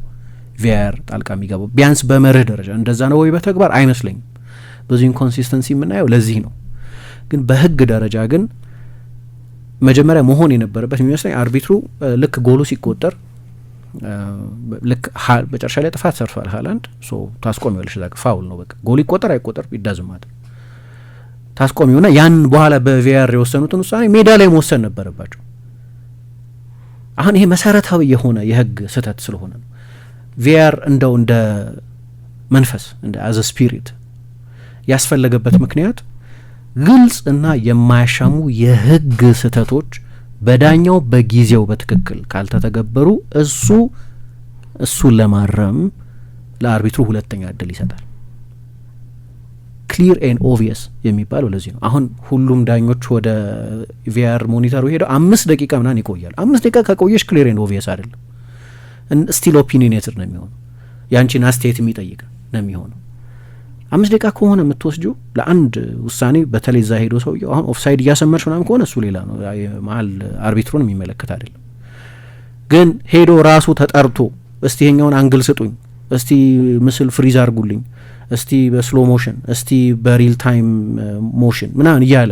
ቪአር ጣልቃ የሚገባው። ቢያንስ በመርህ ደረጃ እንደዛ ነው ወይ በተግባር አይመስለኝም። ብዙ ኢንኮንሲስተንሲ የምናየው ለዚህ ነው። ግን በህግ ደረጃ ግን መጀመሪያ መሆን የነበረበት የሚመስለኝ አርቢትሩ ልክ ጎሉ ሲቆጠር ልክ መጨረሻ ላይ ጥፋት ሰርቷል ሃላንድ ታስቆሚዋለሽ፣ እዛ ፋውል ነው በቃ ጎሉ ይቆጠር አይቆጠር ይዳዝማት ታስቆሚውና ያን በኋላ በቪአር የወሰኑትን ውሳኔ ሜዳ ላይ መወሰን ነበረባቸው። አሁን ይሄ መሰረታዊ የሆነ የህግ ስህተት ስለሆነ ነው ቪአር እንደው እንደ መንፈስ እንደ አዘ ስፒሪት ያስፈለገበት ምክንያት ግልጽ እና የማያሻሙ የህግ ስህተቶች በዳኛው በጊዜው በትክክል ካልተተገበሩ እሱ ለማረም ለአርቢትሩ ሁለተኛ እድል ይሰጣል። ክሊር ኤንድ ኦቪየስ የሚባለው ለዚህ ነው። አሁን ሁሉም ዳኞች ወደ ቪአር ሞኒተሩ ሄደው 5 ደቂቃ ምናምን ይቆያል። 5 ደቂቃ ከቆየሽ ክሊር ኤንድ ኦቪየስ አይደለም፣ ስቲል ኦፒኒየንትድ ነው የሚሆነው፣ ያንቺን አስተያየት የሚጠይቅ ነው የሚሆነው። 5 ደቂቃ ከሆነ የምትወስጂው ለአንድ ውሳኔ፣ በተለይ እዛ ሄዶ ሰውየው አሁን ኦፍሳይድ እያሰመርሽ ምናምን ከሆነ እሱ ሌላ ነው፣ መሀል አርቢትሩን የሚመለከት አይደለም። ግን ሄዶ ራሱ ተጠርቶ እስቲ ይሄኛውን አንግል ስጡኝ፣ እስቲ ምስል ፍሪዝ አርጉልኝ፣ እስቲ በስሎ ሞሽን፣ እስቲ በሪል ታይም ሞሽን ምናምን እያለ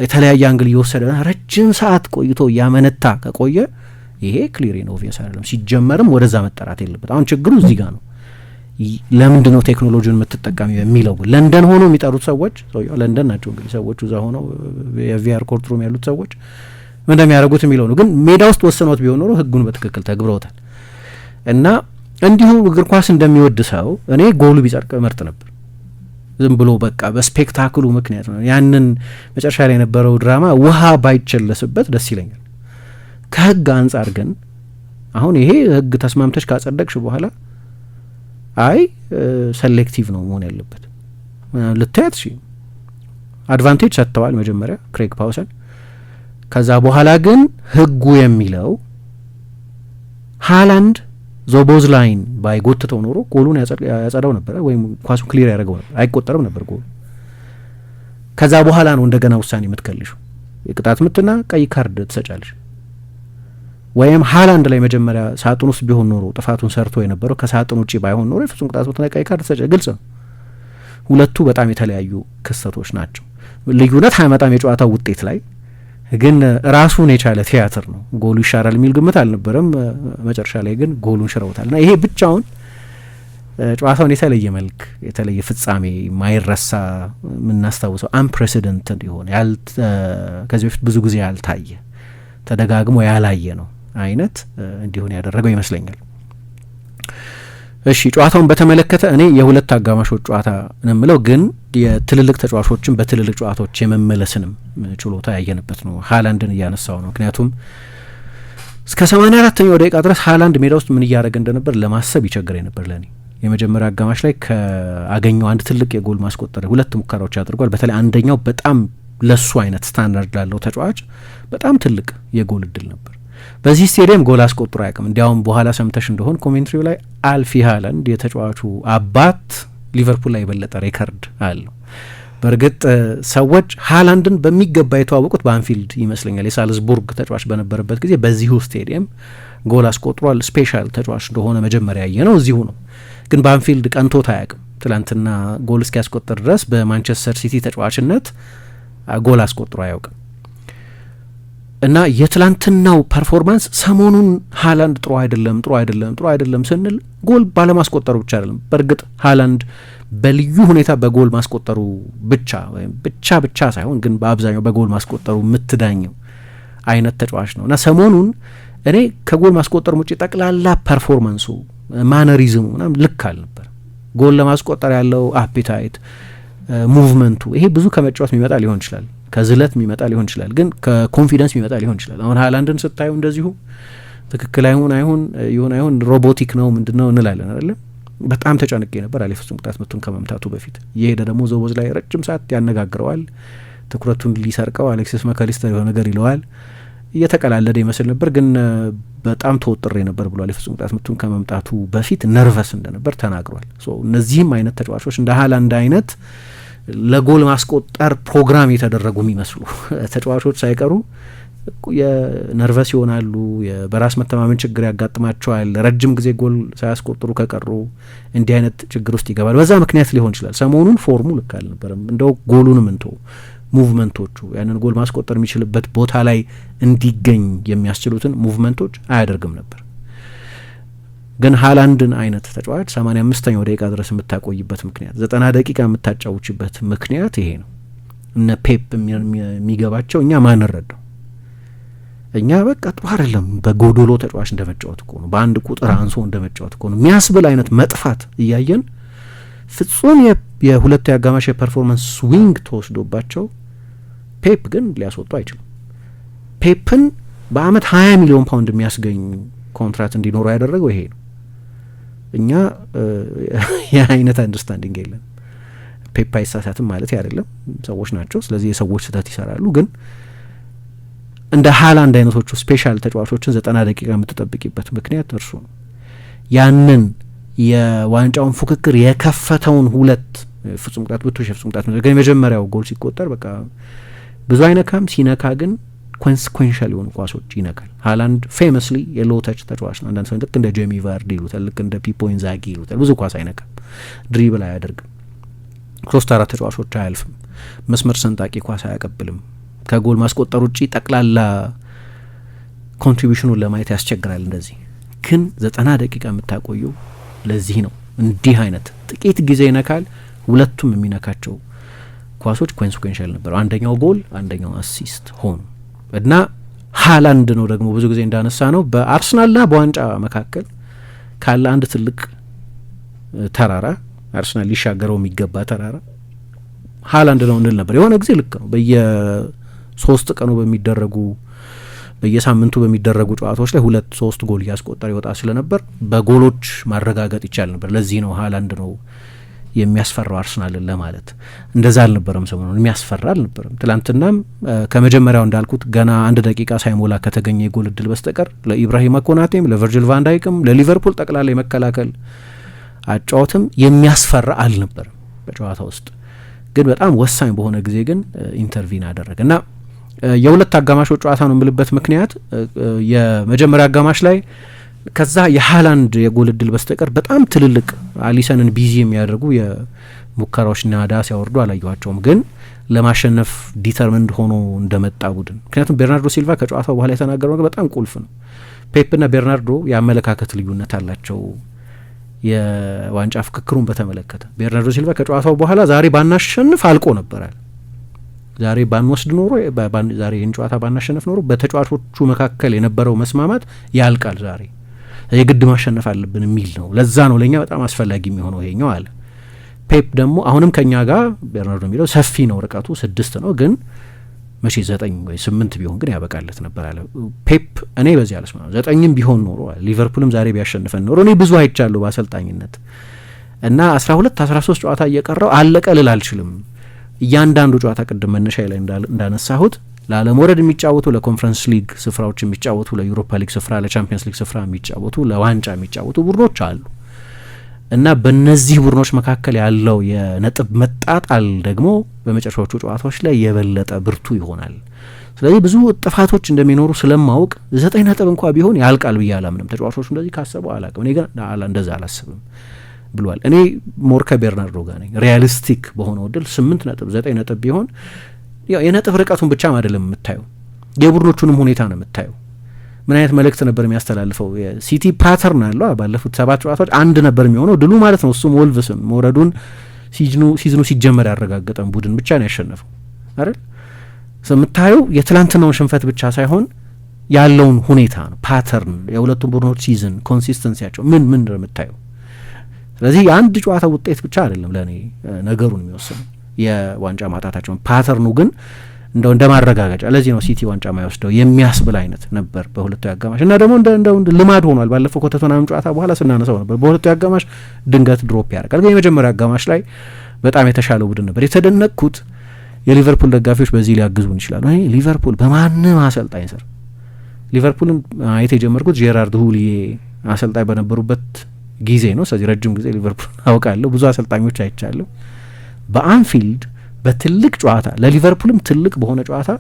የተለያየ አንግል እየወሰደ ረጅም ሰዓት ቆይቶ እያመነታ ከቆየ ይሄ ክሊር ኤንድ ኦብቪየስ አይደለም። ሲጀመርም ወደዛ መጠራት የለበት። አሁን ችግሩ እዚህ ጋር ነው። ለምንድን ነው ቴክኖሎጂውን የምትጠቀሚ የሚለው ለንደን ሆኖ የሚጠሩት ሰዎች ለንደን ናቸው እንግዲህ ሰዎቹ እዛ ሆነው የቪአር ኮርትሩም ያሉት ሰዎች ምን እንደሚያደርጉት የሚለው ነው። ግን ሜዳ ውስጥ ወሰኖት ቢሆን ኖሮ ህጉን በትክክል ተግብረውታል። እና እንዲሁ እግር ኳስ እንደሚወድ ሰው እኔ ጎሉ ቢጸድቅ መርጥ ነበር። ዝም ብሎ በቃ በስፔክታክሉ ምክንያት ነው። ያንን መጨረሻ ላይ የነበረው ድራማ ውሃ ባይቸለስበት ደስ ይለኛል። ከህግ አንጻር ግን አሁን ይሄ ህግ ተስማምተሽ ካጸደቅሽ በኋላ አይ ሴሌክቲቭ ነው መሆን ያለበት ልታያት አድቫንቴጅ ሰጥተዋል መጀመሪያ ክሬግ ፓውሰን። ከዛ በኋላ ግን ህጉ የሚለው ሃላንድ ዞቦዝ ላይን ባይጎትተው ኖሮ ጎሉን ያጸዳው ነበር ወይም ኳሱ ክሊር ያደርገው ነበር፣ አይቆጠርም ነበር ጎሉ። ከዛ በኋላ ነው እንደገና ውሳኔ የምትከልሹ። የቅጣት ምትና ቀይ ካርድ ትሰጫለሽ። ወይም ሃላንድ ላይ መጀመሪያ ሳጥን ውስጥ ቢሆን ኖሮ ጥፋቱን ሰርቶ የነበረው ከሳጥን ውጪ ባይሆን ኖሮ የፍጹም ቅጣት ምትና ቀይ ካርድ ትሰጫለሽ። ግልጽ ነው። ሁለቱ በጣም የተለያዩ ክስተቶች ናቸው። ልዩነት አያመጣም የጨዋታው ውጤት ላይ ግን ራሱን የቻለ ቲያትር ነው። ጎሉ ይሻራል የሚል ግምት አልነበረም። መጨረሻ ላይ ግን ጎሉን ሽረውታል እና ይሄ ብቻውን ጨዋታውን የተለየ መልክ የተለየ ፍጻሜ ማይረሳ የምናስታውሰው አንፕሬሲደንትድ የሆነ ከዚህ በፊት ብዙ ጊዜ ያልታየ ተደጋግሞ ያላየ ነው አይነት እንዲሆን ያደረገው ይመስለኛል። እሺ ጨዋታውን በተመለከተ እኔ የሁለት አጋማሾች ጨዋታ ነው የምለው፣ ግን የትልልቅ ተጫዋቾችን በትልልቅ ጨዋታዎች የመመለስንም ችሎታ ያየንበት ነው። ሃላንድን እያነሳው ነው ምክንያቱም እስከ 84ኛው ደቂቃ ድረስ ሃላንድ ሜዳ ውስጥ ምን እያደረገ እንደነበር ለማሰብ ይቸግረኝ ነበር። ለኔ የመጀመሪያ አጋማሽ ላይ ከአገኘው አንድ ትልቅ የጎል ማስቆጠር ሁለት ሙከራዎች አድርጓል። በተለይ አንደኛው በጣም ለሱ አይነት ስታንዳርድ ላለው ተጫዋች በጣም ትልቅ የጎል እድል ነበር። በዚህ ስቴዲየም ጎል አስቆጥሮ አያውቅም። እንዲያውም በኋላ ሰምተሽ እንደሆን ኮሜንትሪው ላይ አልፊ ሃላንድ የተጫዋቹ አባት ሊቨርፑል ላይ የበለጠ ሬከርድ አለው። በእርግጥ ሰዎች ሃላንድን በሚገባ የተዋወቁት በአንፊልድ ይመስለኛል። የሳልዝቡርግ ተጫዋች በነበረበት ጊዜ በዚሁ ስቴዲየም ጎል አስቆጥሯል። ስፔሻል ተጫዋች እንደሆነ መጀመሪያ ያየ ነው እዚሁ ነው። ግን በአንፊልድ ቀንቶት አያውቅም። ትላንትና ጎል እስኪያስቆጥር ድረስ በማንቸስተር ሲቲ ተጫዋችነት ጎል አስቆጥሮ አያውቅም። እና የትላንትናው ፐርፎርማንስ ሰሞኑን ሃላንድ ጥሩ አይደለም ስንል ጎል ባለማስቆጠሩ ብቻ አይደለም። በእርግጥ ሃላንድ በልዩ ሁኔታ በጎል ማስቆጠሩ ብቻ ወይም ብቻ ሳይሆን ግን በአብዛኛው በጎል ማስቆጠሩ የምትዳኘው አይነት ተጫዋች ነው እና ሰሞኑን እኔ ከጎል ማስቆጠር ውጪ ጠቅላላ ፐርፎርማንሱ ማነሪዝሙ ምናምን ልክ አልነበር። ጎል ለማስቆጠር ያለው አፒታይት፣ ሙቭመንቱ ይሄ ብዙ ከመጫወት የሚመጣ ሊሆን ይችላል፣ ከዝለት የሚመጣ ሊሆን ይችላል፣ ግን ከኮንፊደንስ የሚመጣ ሊሆን ይችላል። አሁን ሃላንድን ስታዩ እንደዚሁ ትክክል አይሁን ሮቦቲክ ነው ምንድነው እንላለን አይደለም። በጣም ተጨንቄ ነበር አለ ፍጹም ቅጣት ምቱን ከመምታቱ በፊት የሄደ ደግሞ ዘቦዝ ላይ ረጅም ሰዓት ያነጋግረዋል። ትኩረቱን ሊሰርቀው አሌክሲስ መካሊስተር የሆነ ነገር ይለዋል። እየተቀላለደ ይመስል ነበር፣ ግን በጣም ተወጥሬ ነበር ብሏል። ፍጹም ቅጣት ምቱን ከመምጣቱ በፊት ነርቨስ እንደነበር ተናግሯል። እነዚህም አይነት ተጫዋቾች እንደ ሃላንድ አይነት ለጎል ማስቆጠር ፕሮግራም የተደረጉ የሚመስሉ ተጫዋቾች ሳይቀሩ የነርቨስ ይሆናሉ። በራስ መተማመን ችግር ያጋጥማቸዋል። ረጅም ጊዜ ጎል ሳያስቆጥሩ ከቀሩ እንዲህ አይነት ችግር ውስጥ ይገባል። በዛ ምክንያት ሊሆን ይችላል ሰሞኑን ፎርሙ ልክ አልነበረም። እንደው ጎሉንም ሙቭመንቶቹ ያንን ጎል ማስቆጠር የሚችልበት ቦታ ላይ እንዲገኝ የሚያስችሉትን ሙቭመንቶች አያደርግም ነበር። ግን ሃላንድን አይነት ተጫዋች 85ኛው ደቂቃ ድረስ የምታቆይበት ምክንያት 90 ደቂቃ የምታጫውችበት ምክንያት ይሄ ነው። እነ ፔፕ የሚገባቸው እኛ ማን ረዳው? እኛ በቃ ጥሩ አይደለም በጎዶሎ ተጫዋች እንደመጫወት እኮ ነው፣ በአንድ ቁጥር አንሶ እንደመጫወት እኮ ነው የሚያስብል አይነት መጥፋት እያየን ፍጹም የሁለቱ የአጋማሽ የፐርፎርማንስ ስዊንግ ተወስዶባቸው ፔፕ ግን ሊያስወጡ አይችሉም። ፔፕን በአመት 20 ሚሊዮን ፓውንድ የሚያስገኝ ኮንትራት እንዲኖሩ ያደረገው ይሄ ነው። እኛ የአይነት አንደርስታንዲንግ የለን። ፔፕ አይሳሳትም ማለት አይደለም፣ ሰዎች ናቸው። ስለዚህ የሰዎች ስህተት ይሰራሉ። ግን እንደ ሃላንድ አይነቶቹ ስፔሻል ተጫዋቾችን 90 ደቂቃ የምትጠብቂበት ምክንያት እርሱ ነው። ያንን የዋንጫውን ፉክክር የከፈተውን ሁለት ፍጹም ቅጣት ምቶች የፍጹም ቅጣት ምቶች ግን የመጀመሪያው ጎል ሲቆጠር በቃ ብዙ አይነካም፣ ሲነካ ግን ኮንስኩዌንሻል የሆኑ ኳሶች ይነካል። ሃላንድ ፌመስሊ የሎ ተች ተጫዋች ነው። አንዳንድ ሰው ልክ እንደ ጄሚ ቫርዲ ይሉታል፣ ልክ እንደ ፒፖ ኢንዛጊ ይሉታል። ብዙ ኳስ አይነካም፣ ድሪብል አያደርግም፣ 3-4 ተጫዋቾች አያልፍም፣ መስመር ሰንጣቂ ኳስ አያቀብልም። ከጎል ማስቆጠር ውጪ ጠቅላላ ኮንትሪቢዩሽኑን ለማየት ያስቸግራል። እንደዚህ ግን 90 ደቂቃ የምታቆዩ ለዚህ ነው። እንዲህ አይነት ጥቂት ጊዜ ይነካል። ሁለቱም የሚነካቸው ኳሶች ኮንስኩዌንሻል ነበሩ። አንደኛው ጎል፣ አንደኛው አሲስት ሆኑ እና ሃላንድ ነው ደግሞ ብዙ ጊዜ እንዳነሳ ነው በአርሰናልና በዋንጫ መካከል ካለ አንድ ትልቅ ተራራ፣ አርሰናል ሊሻገረው የሚገባ ተራራ ሃላንድ ነው እንል ነበር። የሆነ ጊዜ ልክ ነው። በየ3 ቀኑ በየሳምንቱ በሚደረጉ ጨዋታዎች ላይ 2-3 ጎል እያስቆጠረ ይወጣ ስለነበር በጎሎች ማረጋገጥ ይቻል ነበር። ለዚህ ነው ሃላንድ ነው የሚያስፈራው አርሰናልን ለማለት። እንደዛ አልነበረም፣ ሰሞኑን የሚያስፈራ አልነበረም። ትላንትናም ከመጀመሪያው እንዳልኩት ገና 1 ደቂቃ ሳይሞላ ከተገኘ የጎል እድል በስተቀር ለኢብራሂማ ኮናቴም ለቨርጅል ቫንዳይክም ለሊቨርፑል ጠቅላላ የመከላከል አጫወትም የሚያስፈራ አልነበረም በጨዋታ ውስጥ። ግን በጣም ወሳኝ በሆነ ጊዜ ግን ኢንተርቪን አደረገ እና የሁለት አጋማሾች ጨዋታ ነው የምልበት ምክንያት የመጀመሪያ አጋማሽ ላይ ከዛ የሃላንድ የጎል እድል በስተቀር በጣም ትልልቅ አሊሰንን ቢዚ የሚያደርጉ የሙከራዎች ናዳ ሲያወርዱ አላየኋቸውም። ግን ለማሸነፍ ዲተርሚንድ ሆኖ እንደመጣ ቡድን ምክንያቱም ቤርናርዶ ሲልቫ ከጨዋታው በኋላ የተናገረው ነገር በጣም ቁልፍ ነው። ፔፕና ቤርናርዶ የአመለካከት ልዩነት አላቸው። የዋንጫ ፍክክሩን በተመለከተ ቤርናርዶ ሲልቫ ከጨዋታው በኋላ ዛሬ ባናሸንፍ አልቆ ነበራል፣ ዛሬ ባንወስድ ኖሮ ዛሬ ይህን ጨዋታ ባናሸንፍ ኖሮ በተጫዋቾቹ መካከል የነበረው መስማማት ያልቃል፣ ዛሬ የግድ ማሸነፍ አለብን የሚል ነው። ለዛ ነው ለእኛ በጣም አስፈላጊ የሚሆነው ይሄኛው አለ። ፔፕ ደግሞ አሁንም ከኛ ጋር ቤርናርዶ የሚለው ሰፊ ነው ርቀቱ 6 ነው፣ ግን መቼ 9 ወይ 8 ቢሆን ግን ያበቃለት ነበር አለ ፔፕ። እኔ በዚህ አለስማ 9ም ቢሆን ኖሮ ሊቨርፑልም ዛሬ ቢያሸንፈን ኖሮ እኔ ብዙ አይቻለሁ በአሰልጣኝነት እና 12-13 ጨዋታ እየቀረው አለቀ ልል አልችልም። እያንዳንዱ ጨዋታ ቅድም መነሻ ላይ እንዳነሳሁት ለአለመውረድ የሚጫወቱ፣ ለኮንፈረንስ ሊግ ስፍራዎች የሚጫወቱ፣ ለዩሮፓ ሊግ ስፍራ፣ ለቻምፒየንስ ሊግ ስፍራ የሚጫወቱ፣ ለዋንጫ የሚጫወቱ ቡድኖች አሉ እና በእነዚህ ቡድኖች መካከል ያለው የነጥብ መጣጣል ደግሞ በመጨረሻዎቹ ጨዋታዎች ላይ የበለጠ ብርቱ ይሆናል። ስለዚህ ብዙ ጥፋቶች እንደሚኖሩ ስለማወቅ 9 ነጥብ እንኳ ቢሆን ያልቃል ብዬ አላምንም። ተጫዋቾቹ እንደዚህ ካሰቡ አላቅም፣ እኔ ግን እንደዛ አላስብም ብሏል። እኔ ሞር ከቤርናርዶ ጋር ነኝ። ሪያሊስቲክ በሆነው ድል 8 ነጥብ 9 ነጥብ ቢሆን ያው የነጥብ ርቀቱን ብቻም አይደለም የምታየው፣ የቡድኖቹንም ሁኔታ ነው የምታየው። ምን አይነት መልእክት ነበር የሚያስተላልፈው? የሲቲ ፓተርን አለው። ባለፉት 7 ጨዋታዎች አንድ ነበር የሚሆነው ድሉ ማለት ነው። እሱም ወልቭስን መውረዱን ሲዝኑ ሲጀመር ያረጋገጠን ቡድን ብቻ ነው ያሸነፈው አይደል? የምታየው የትላንትናውን ሽንፈት ብቻ ሳይሆን ያለውን ሁኔታ ነው፣ ፓተርን፣ የሁለቱም ቡድኖች ሲዝን ኮንሲስተንሲያቸው ምን ነው የምታየው። ስለዚህ የአንድ ጨዋታ ውጤት ብቻ አይደለም ለእኔ ነገሩን የሚወስነው የዋንጫ ማጣታቸውን። ፓተርኑ ግን እንደው እንደ ማረጋገጫ ለዚህ ነው ሲቲ ዋንጫ ማይወስደው የሚያስብል አይነት ነበር በሁለቱ አጋማሽ እና ደግሞ እንደው ልማድ ሆኗል። ባለፈው ከቶተንሃም ጨዋታ በኋላ ስናነሳው ነበር በሁለቱ አጋማሽ ድንገት ድሮፕ ያደርጋል። ግን የመጀመሪያ አጋማሽ ላይ በጣም የተሻለው ቡድን ነበር። የተደነቅኩት የሊቨርፑል ደጋፊዎች በዚህ ሊያግዙን ይችላሉ። እኔ ሊቨርፑል በማንም አሰልጣኝ ስር ሊቨርፑልን ማየት የጀመርኩት ጄራርድ ሁሊዬ አሰልጣኝ በነበሩበት ጊዜ ነው። ስለዚህ ረጅም ጊዜ ሊቨርፑል አውቃለሁ፣ ብዙ አሰልጣኞች አይቻለሁ። በአንፊልድ በትልቅ ጨዋታ ለሊቨርፑልም ትልቅ በሆነ ጨዋታ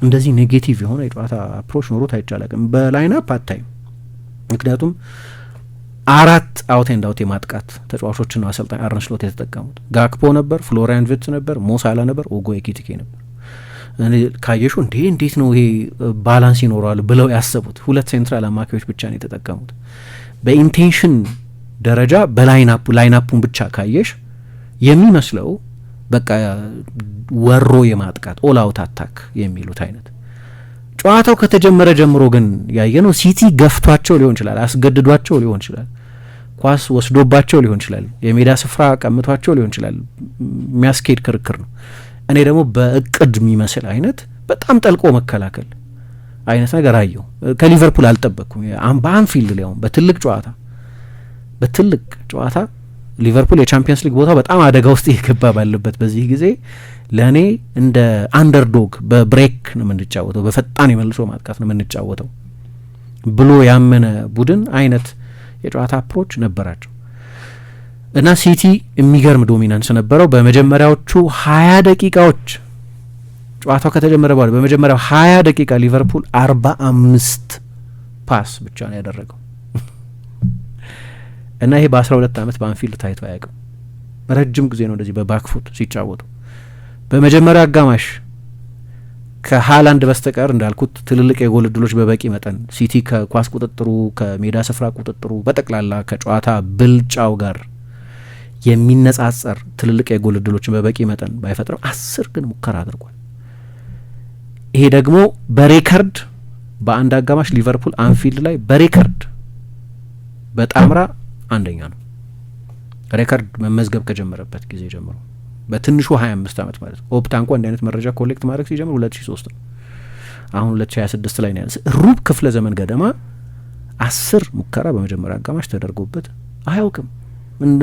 እንደዚህ ኔጌቲቭ የሆነ የጨዋታ አፕሮች ኖሮት አይቻልም። በላይናፕ አታይም። ምክንያቱም 4 አውት ኤንድ አውት የማጥቃት ተጫዋቾችን ነው አሰልጣኝ አርነ ስሎት የተጠቀሙት። ጋክፖ ነበር፣ ፍሎሪያን ቪርትዝ ነበር፣ ሞሳላ ነበር፣ ኦጎ ኤኪቲኬ ነበር። ካየሹ እንዴት ነው ይሄ ባላንስ ይኖረዋል ብለው ያሰቡት 2 ሴንትራል አማካዮች ብቻ ነው የተጠቀሙት። በኢንቴንሽን ደረጃ በላይናፑን ብቻ ካየሽ የሚመስለው በቃ ወሮ የማጥቃት ኦል አውት አታክ የሚሉት አይነት። ጨዋታው ከተጀመረ ጀምሮ ግን ያየነው ሲቲ ገፍቷቸው ሊሆን ይችላል፣ አስገድዷቸው ሊሆን ይችላል፣ ኳስ ወስዶባቸው ሊሆን ይችላል፣ የሜዳ ስፍራ ቀምቷቸው ሊሆን ይችላል። የሚያስኬድ ክርክር ነው። እኔ ደግሞ በእቅድ የሚመስል አይነት በጣም ጠልቆ መከላከል አይነት ነገር አየሁ። ከሊቨርፑል አልጠበቅኩም። በአንፊልድ ሊያውም በትልቅ ጨዋታ ሊቨርፑል የቻምፒየንስ ሊግ ቦታ በጣም አደጋ ውስጥ እየገባ ባለበት በዚህ ጊዜ ለእኔ እንደ አንደርዶግ በብሬክ ነው የምንጫወተው፣ በፈጣን የመልሶ ማጥቃት ነው የምንጫወተው ብሎ ያመነ ቡድን አይነት የጨዋታ አፕሮች ነበራቸው እና ሲቲ የሚገርም ዶሚናንስ ነበረው። በመጀመሪያዎቹ 20 ደቂቃዎች ጨዋታው ከተጀመረ በኋላ በመጀመሪያው 20 ደቂቃ ሊቨርፑል 45 ፓስ ብቻ ነው ያደረገው እና ይሄ በ12 ዓመት በአንፊልድ ታይቶ አያውቅም። ረጅም ጊዜ ነው እንደዚህ በባክፉት ሲጫወቱ። በመጀመሪያ አጋማሽ ከሃላንድ በስተቀር እንዳልኩት ትልልቅ የጎል እድሎች በበቂ መጠን ሲቲ ከኳስ ቁጥጥሩ፣ ከሜዳ ስፍራ ቁጥጥሩ፣ በጠቅላላ ከጨዋታ ብልጫው ጋር የሚነጻጸር ትልልቅ የጎል እድሎችን በበቂ መጠን ባይፈጥረው 10 ግን ሙከራ አድርጓል። ይሄ ደግሞ በሬከርድ በአንድ አጋማሽ ሊቨርፑል አንፊልድ ላይ በሬከርድ በጣምራ አንደኛ ነው። ሬከርድ መመዝገብ ከጀመረበት ጊዜ ጀምሮ በትንሹ 25 ዓመት ማለት ነው። ኦፕታ እንኳን እንደ አይነት መረጃ ኮሌክት ማድረግ ሲጀምር 2003 ነው። አሁን 2026 ላይ ነው ያለ። ሩብ ክፍለ ዘመን ገደማ 10 ሙከራ በመጀመሪያ አጋማሽ ተደርጎበት አያውቅም።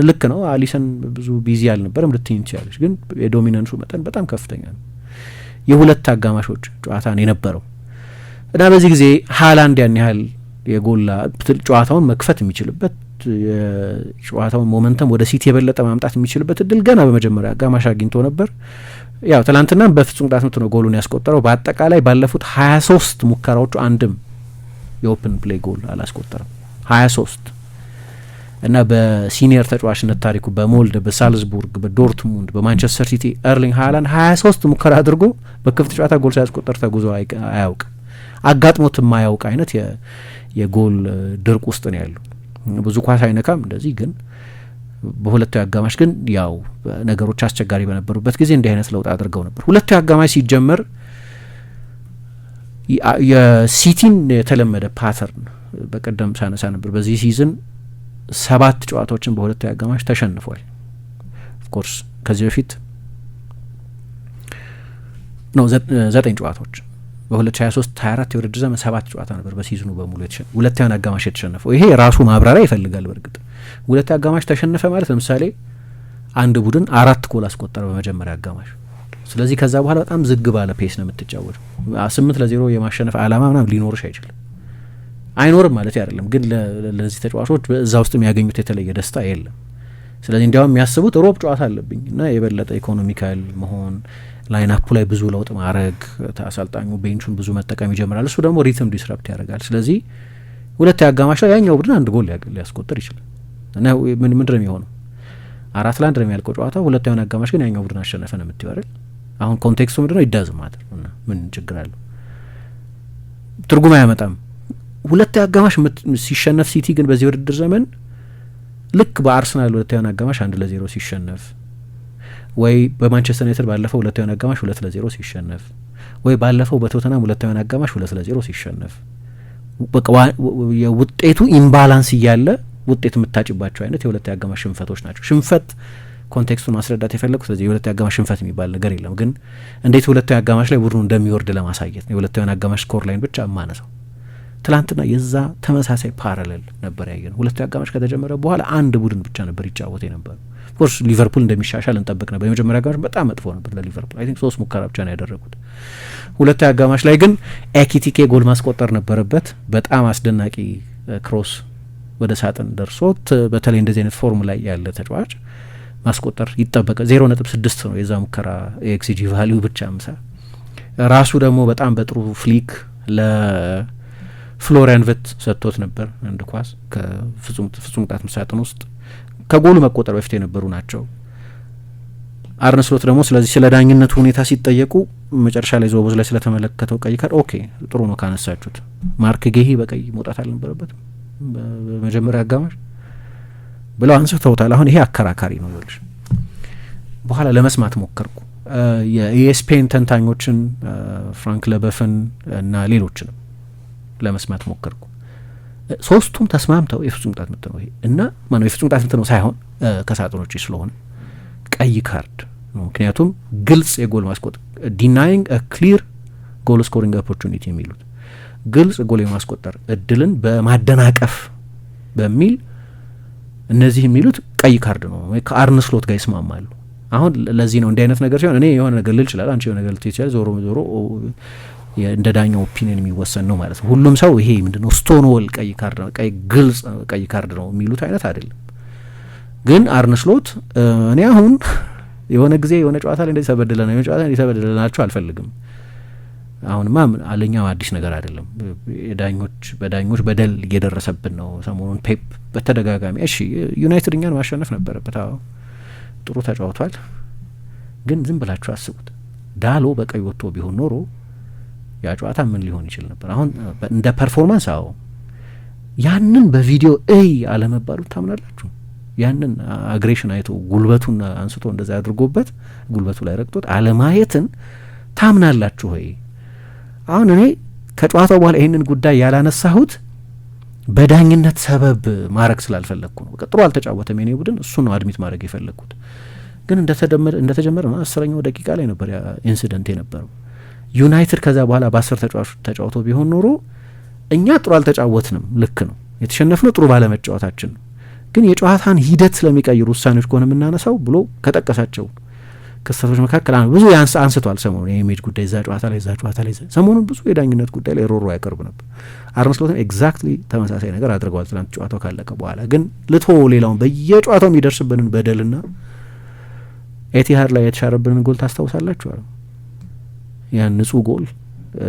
ልክ ነው። አሊሰን ብዙ ቢዚ አልነበረም ልትይኝ ትችላለች፣ ግን የዶሚናንሱ መጠን በጣም ከፍተኛ ነው። የሁለት አጋማሾች ጨዋታ ነው የነበረው እና በዚህ ጊዜ ሃላንድ ያን ያህል የጎላ ጨዋታውን መክፈት የሚችልበት የጨዋታውን ሞመንተም ወደ ሲቲ የበለጠ ማምጣት የሚችልበት እድል ገና በመጀመሪያ አጋማሽ አግኝቶ ነበር። ያው ትላንትና በፍጹም ቅጣት ምት ነው ጎሉን ያስቆጠረው። በአጠቃላይ ባለፉት 23 ሙከራዎቹ አንድም የኦፕን ፕሌይ ጎል አላስቆጠረም። 23 እና በሲኒየር ተጫዋችነት ታሪኩ በሞልደ፣ በሳልዝቡርግ፣ በዶርትሙንድ፣ በማንቸስተር ሲቲ ኤርሊንግ ሃላንድ 23 ሙከራ አድርጎ በክፍት ጨዋታ ጎል ሳያስቆጠር ተጉዞ አያውቅ። አጋጥሞት የማያውቅ አይነት የጎል ድርቅ ውስጥ ነው ያለው። ብዙ ኳስ አይነካም እንደዚህ፣ ግን በሁለቱ አጋማሽ ግን ያው ነገሮች አስቸጋሪ በነበሩበት ጊዜ እንዲህ አይነት ለውጥ አድርገው ነበር። ሁለቱ አጋማሽ ሲጀመር የሲቲን የተለመደ ፓተርን በቀደም ሳነሳ ነበር። በዚህ ሲዝን 7 ጨዋታዎችን በሁለቱ አጋማሽ ተሸንፏል። ኦፍኮርስ ከዚህ በፊት ነው 9 ጨዋታዎች በ2023-24 የውድድር ዘመን 7 ጨዋታ ነበር በሲዝኑ በሙሉ ሁለተኛውን አጋማሽ የተሸነፈው። ይሄ ራሱ ማብራሪያ ይፈልጋል። በእርግጥ ሁለት አጋማሽ ተሸነፈ ማለት ለምሳሌ አንድ ቡድን 4 ጎል አስቆጠረ በመጀመሪያ አጋማሽ ስለዚህ ከዛ በኋላ በጣም ዝግ ባለ ፔስ ነው የምትጫወተው። 8-0 የማሸነፍ አላማ ምናምን ሊኖርሽ አይችልም። አይኖርም ማለት አይደለም፣ ግን ለዚህ ተጫዋቾች እዛ ውስጥ የሚያገኙት የተለየ ደስታ የለም። ስለዚህ እንዲያውም የሚያስቡት ሮብ ጨዋታ አለብኝ እና የበለጠ ኢኮኖሚካል መሆን፣ ላይናፑ ላይ ብዙ ለውጥ ማድረግ፣ አሰልጣኙ ቤንቹን ብዙ መጠቀም ይጀምራል። እሱ ደግሞ ሪትም ዲስረፕት ያደርጋል። ስለዚህ ሁለት አጋማሽ ላይ ያኛው ቡድን 1 ጎል ሊያስቆጥር ይችላል እና ምንድን ነው የሚሆነው? 4-1 ነው የሚያልቀው ጨዋታው። ሁለተኛውን አጋማሽ ግን ያኛው ቡድን አሸነፈ ነው የምትይው አይደል? አሁን ኮንቴክስቱ ምንድነው? ይዳዝ ማለት እና ምን ችግር አለው? ትርጉም አያመጣም። ሁለተኛ አጋማሽ ሲሸነፍ ሲቲ ግን በዚህ ውድድር ዘመን ልክ በአርሰናል ሁለተኛውን አጋማሽ 1-0 ሲሸነፍ፣ ወይ በማንቸስተር ዩናይትድ ባለፈው ሁለተኛውን አጋማሽ 2-0 ሲሸነፍ፣ ወይ ባለፈው በቶተናም ሁለተኛውን አጋማሽ 2-0 ሲሸነፍ፣ በቃ የውጤቱ ኢምባላንስ እያለ ውጤት የምታጭባቸው አይነት የሁለተኛ አጋማሽ ሽንፈቶች ናቸው። ሽንፈት ኮንቴክስቱን ማስረዳት የፈለጉ። ስለዚህ የሁለተኛ አጋማሽ ሽንፈት የሚባል ነገር የለም። ግን እንዴት ሁለተኛ አጋማሽ ላይ ቡድኑ እንደሚወርድ ለማሳየት ነው የሁለተኛውን አጋማሽ ስኮር ላይን ብቻ የማነሳው። ትላንትና የዛ ተመሳሳይ ፓራሌል ነበር ያየነው። ሁለተኛ አጋማሽ ከተጀመረ በኋላ አንድ ቡድን ብቻ ነበር ይጫወት የነበረው። ኦፍኮርስ ሊቨርፑል እንደሚሻሻል እንጠብቅ ነበር። የመጀመሪያ አጋማሽ በጣም መጥፎ ነበር ለሊቨርፑል። አይ ቲንክ 3 ሙከራ ብቻ ነው ያደረጉት። ሁለተኛ አጋማሽ ላይ ግን ኤኪቲኬ ጎል ማስቆጠር ነበረበት። በጣም አስደናቂ ክሮስ ወደ ሳጥን ደርሶት፣ በተለይ እንደዚህ አይነት ፎርም ላይ ያለ ተጫዋች ማስቆጠር ይጠበቀ። 0.6 ነው የዛ ሙከራ የኤክስጂ ቫሊዩ ብቻ ምሳ። ራሱ ደግሞ በጣም በጥሩ ፍሊክ ለፍሎሪያን ቨት ሰጥቶት ነበር። አንድ ኳስ ከፍጹም ቅጣት ሳጥን ውስጥ ከጎሉ መቆጠር በፊት የነበሩ ናቸው። አርነ ስሎት ደግሞ ስለዚህ ስለ ዳኝነቱ ሁኔታ ሲጠየቁ መጨረሻ ላይ ዞቦዝ ላይ ስለተመለከተው ቀይ ካርድ ኦኬ ጥሩ ነው ካነሳችሁት፣ ማርክ ጌሂ በቀይ መውጣት አልነበረበትም በመጀመሪያ አጋማሽ ብለው አንስተውታል። አሁን ይሄ አከራካሪ ነው ይልሽ። በኋላ ለመስማት ሞከርኩ የኢኤስፒኤን ተንታኞችን ፍራንክ ለበፍን እና ሌሎችንም ለመስማት ሞከርኩ። ሶስቱም ተስማምተው የፍጹም ቅጣት ምት ነው ይሄ እና ማነው የፍጹም ቅጣት ምት ነው ሳይሆን ከሳጥኖች ስለሆነ ቀይ ካርድ ነው። ምክንያቱም ግልጽ የጎል ማስቆጠር ዲናይንግ አ ክሊር ጎል ስኮሪንግ ኦፖርቹኒቲ የሚሉት ግልጽ ጎል የማስቆጠር እድልን በማደናቀፍ በሚል እነዚህ የሚሉት ቀይ ካርድ ነው። ወይ ከአርነ ስሎት ጋር ይስማማሉ። አሁን ለዚህ ነው እንዲህ አይነት ነገር ሲሆን እኔ የሆነ ነገር ልል ይችላል፣ አንቺ የሆነ ነገር ልትይ ይችላል። ዞሮ እንደ ዳኛው ኦፒኒየን የሚወሰን ነው ማለት ነው። ሁሉም ሰው ይሄ ምንድነው ስቶንዎል ቀይ ካርድ ነው፣ ቀይ ግልጽ ቀይ ካርድ ነው የሚሉት አይነት አይደለም። ግን አርነ ስሎት እኔ አሁን የሆነ ጊዜ የሆነ ጨዋታ ላይ እንደዚህ ተበደለና የሆነ ጨዋታ ላይ ተበደለናችሁ አልፈልግም። አሁንማ አለኛው አዲስ ነገር አይደለም። በዳኞች በደል እየደረሰብን ነው። ሰሞኑን ፔፕ በተደጋጋሚ እሺ ዩናይትድ እኛን ማሸነፍ ነበረበት፣ አዎ ጥሩ ተጫውቷል። ግን ዝም ብላችሁ አስቡት፣ ዳሎ በቀይ ወጥቶ ቢሆን ኖሮ ያ ጨዋታ ምን ሊሆን ይችል ነበር? አሁን እንደ ፐርፎርማንስ አዎ ያንን በቪዲዮ አለመባሉ ታምናላችሁ? ያንን አግሬሽን አይቶ ጉልበቱን አንስቶ እንደዛ አድርጎበት ጉልበቱ ላይ ረግጦት አለማየትን ታምናላችሁ ወይ? አሁን እኔ ከጨዋታው በኋላ ይህንን ጉዳይ ያላነሳሁት በዳኝነት ሰበብ ማድረግ ስላልፈለግኩ ነው። ጥሩ አልተጫወተም የኔ ቡድን፣ እሱ ነው አድሚት ማድረግ የፈለግኩት። ግን እንደተጀመረ ነው 10ኛው ደቂቃ ላይ ነበር ያ ኢንሲደንት የነበረው። ዩናይትድ ከዛ በኋላ በ10 ተጫውቶ ቢሆን ኖሮ እኛ ጥሩ አልተጫወትንም፣ ልክ ነው የተሸነፍነው ጥሩ ባለመጫወታችን ነው። ግን የጨዋታን ሂደት ስለሚቀይሩ ውሳኔዎች ከሆነ የምናነሳው ብሎ ከጠቀሳቸው ክስተቶች መካከል ብዙ አንስቷል። ሰሞኑን የኢሜጅ ጉዳይ እዛ ጨዋታ ላይ ሰሞኑን ብዙ የዳኝነት ጉዳይ ላይ ሮሮ ያቀርብ ነበር። አርነ ስሎትም ኤግዛክትሊ ተመሳሳይ ነገር አድርገዋል ትናንት ጨዋታው ካለቀ በኋላ። ግን ሌላውን በየጨዋታው የሚደርስብንን በደልና ኤቲሃድ ላይ የተሻረብንን ጎል ታስታውሳላችሁ? ያን ንጹህ ጎል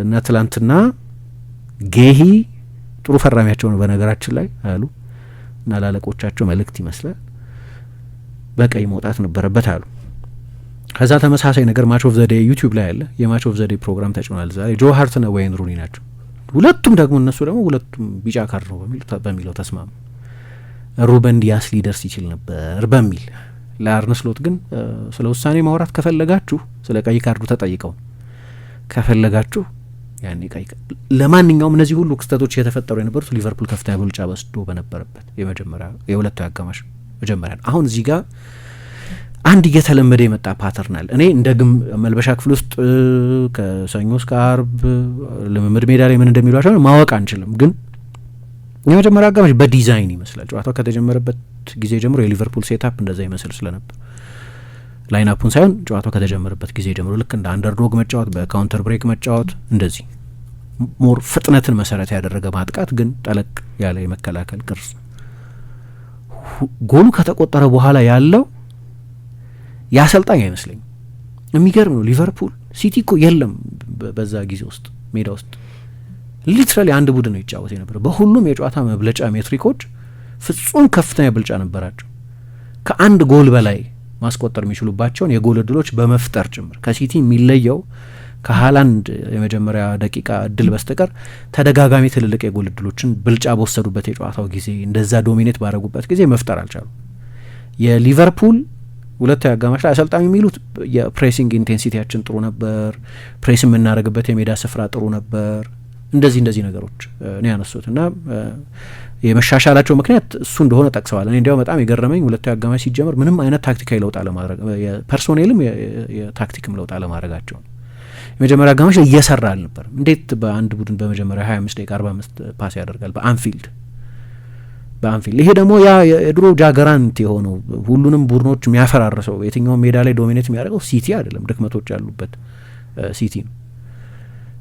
እና ትላንትና ጌሂ ጥሩ ፈራሚያቸው ነው በነገራችን ላይ አሉ እና ላለቆቻቸው መልእክት ይመስላል በቀይ መውጣት ነበረበት አሉ። ከዛ ተመሳሳይ ነገር ማች ኦፍ ዘ ዴይ ዩቲዩብ ላይ ያለ የማች ኦፍ ዘ ዴይ ፕሮግራም ተጭኗል ዛሬ። ጆ ሃርት ነው ወይን ሩኒ ናቸው ሁለቱም። ደግሞ እነሱ ደግሞ ሁለቱም ቢጫ ካርድ ነው በሚለው ተስማሙ። ሩበን ዲያስ ሊደርስ ይችል ነበር በሚል ለአርነ ስሎት ግን ስለ ውሳኔ ማውራት ከፈለጋችሁ ስለ ቀይ ካርዱ ተጠይቀው ከፈለጋችሁ ያኔ ቀይ ለማንኛውም እነዚህ ሁሉ ክስተቶች የተፈጠሩ የነበሩት ሊቨርፑል ከፍተኛ ብልጫ ወስዶ በነበረበት የሁለቱ አጋማሽ መጀመሪያ ነው። አሁን እዚህ ጋር አንድ እየተለመደ የመጣ ፓተርን አለ። እኔ እንደ መልበሻ ክፍል ውስጥ ከሰኞ እስከ አርብ ልምምድ ሜዳ ላይ ምን እንደሚሏቸው ማወቅ አንችልም። ግን የመጀመሪያ አጋማሽ በዲዛይን ይመስላል ጨዋታው ከተጀመረበት ጊዜ ጀምሮ የሊቨርፑል ሴታፕ እንደዛ ይመስል ስለነበር ላይናፑን ሳይሆን ጨዋታው ከተጀመረበት ጊዜ ጀምሮ ልክ እንደ አንደርዶግ መጫወት፣ በካውንተር ብሬክ መጫወት፣ እንደዚህ ሞር ፍጥነትን መሰረት ያደረገ ማጥቃት ግን ጠለቅ ያለ የመከላከል ቅርጽ። ጎሉ ከተቆጠረ በኋላ ያለው ያሰልጣኝ አይመስለኝም። የሚገርም ነው። ሊቨርፑል ሲቲ እኮ የለም በዛ ጊዜ ውስጥ ሜዳ ውስጥ ሊትራሊ አንድ ቡድን ነው ይጫወት የነበረ። በሁሉም የጨዋታ መብለጫ ሜትሪኮች ፍጹም ከፍተኛ ብልጫ ነበራቸው። ከአንድ ጎል በላይ ማስቆጠር የሚችሉባቸውን የጎል እድሎች በመፍጠር ጭምር። ከሲቲ የሚለየው ከሃላንድ የመጀመሪያ ደቂቃ እድል በስተቀር ተደጋጋሚ ትልልቅ የጎል እድሎችን ብልጫ በወሰዱበት የጨዋታው ጊዜ እንደዛ ዶሚኔት ባረጉበት ጊዜ መፍጠር አልቻሉም። የሊቨርፑል ሁለተኛው አጋማሽ ላይ አሰልጣኙ የሚሉት የፕሬሲንግ ኢንቴንሲቲያችን ጥሩ ነበር፣ ፕሬስ የምናደርግበት የሜዳ ስፍራ ጥሩ ነበር፣ እንደዚህ ነገሮች ነው ያነሱት እና የመሻሻላቸው ምክንያት እሱ እንደሆነ ጠቅሰዋል። እኔ እንዲያው በጣም የገረመኝ ሁለተኛው አጋማሽ ሲጀመር ምንም አይነት ታክቲካዊ ለውጥ አለማድረግ፣ የፐርሶኔልም የታክቲክም ለውጥ አለማድረጋቸው። የመጀመሪያ አጋማሽ ላይ እየሰራ አልነበርም። እንዴት በአንድ ቡድን በመጀመሪያ 25 ደቂቃ 45 ፓስ ያደርጋል በአንፊልድ? ይሄ ደግሞ ያ የድሮ ጃገራንት የሆነው ሁሉንም ቡድኖች የሚያፈራርሰው የትኛውም ሜዳ ላይ ዶሚኔት የሚያደርገው ሲቲ አይደለም፣ ድክመቶች ያሉበት ሲቲ ነው።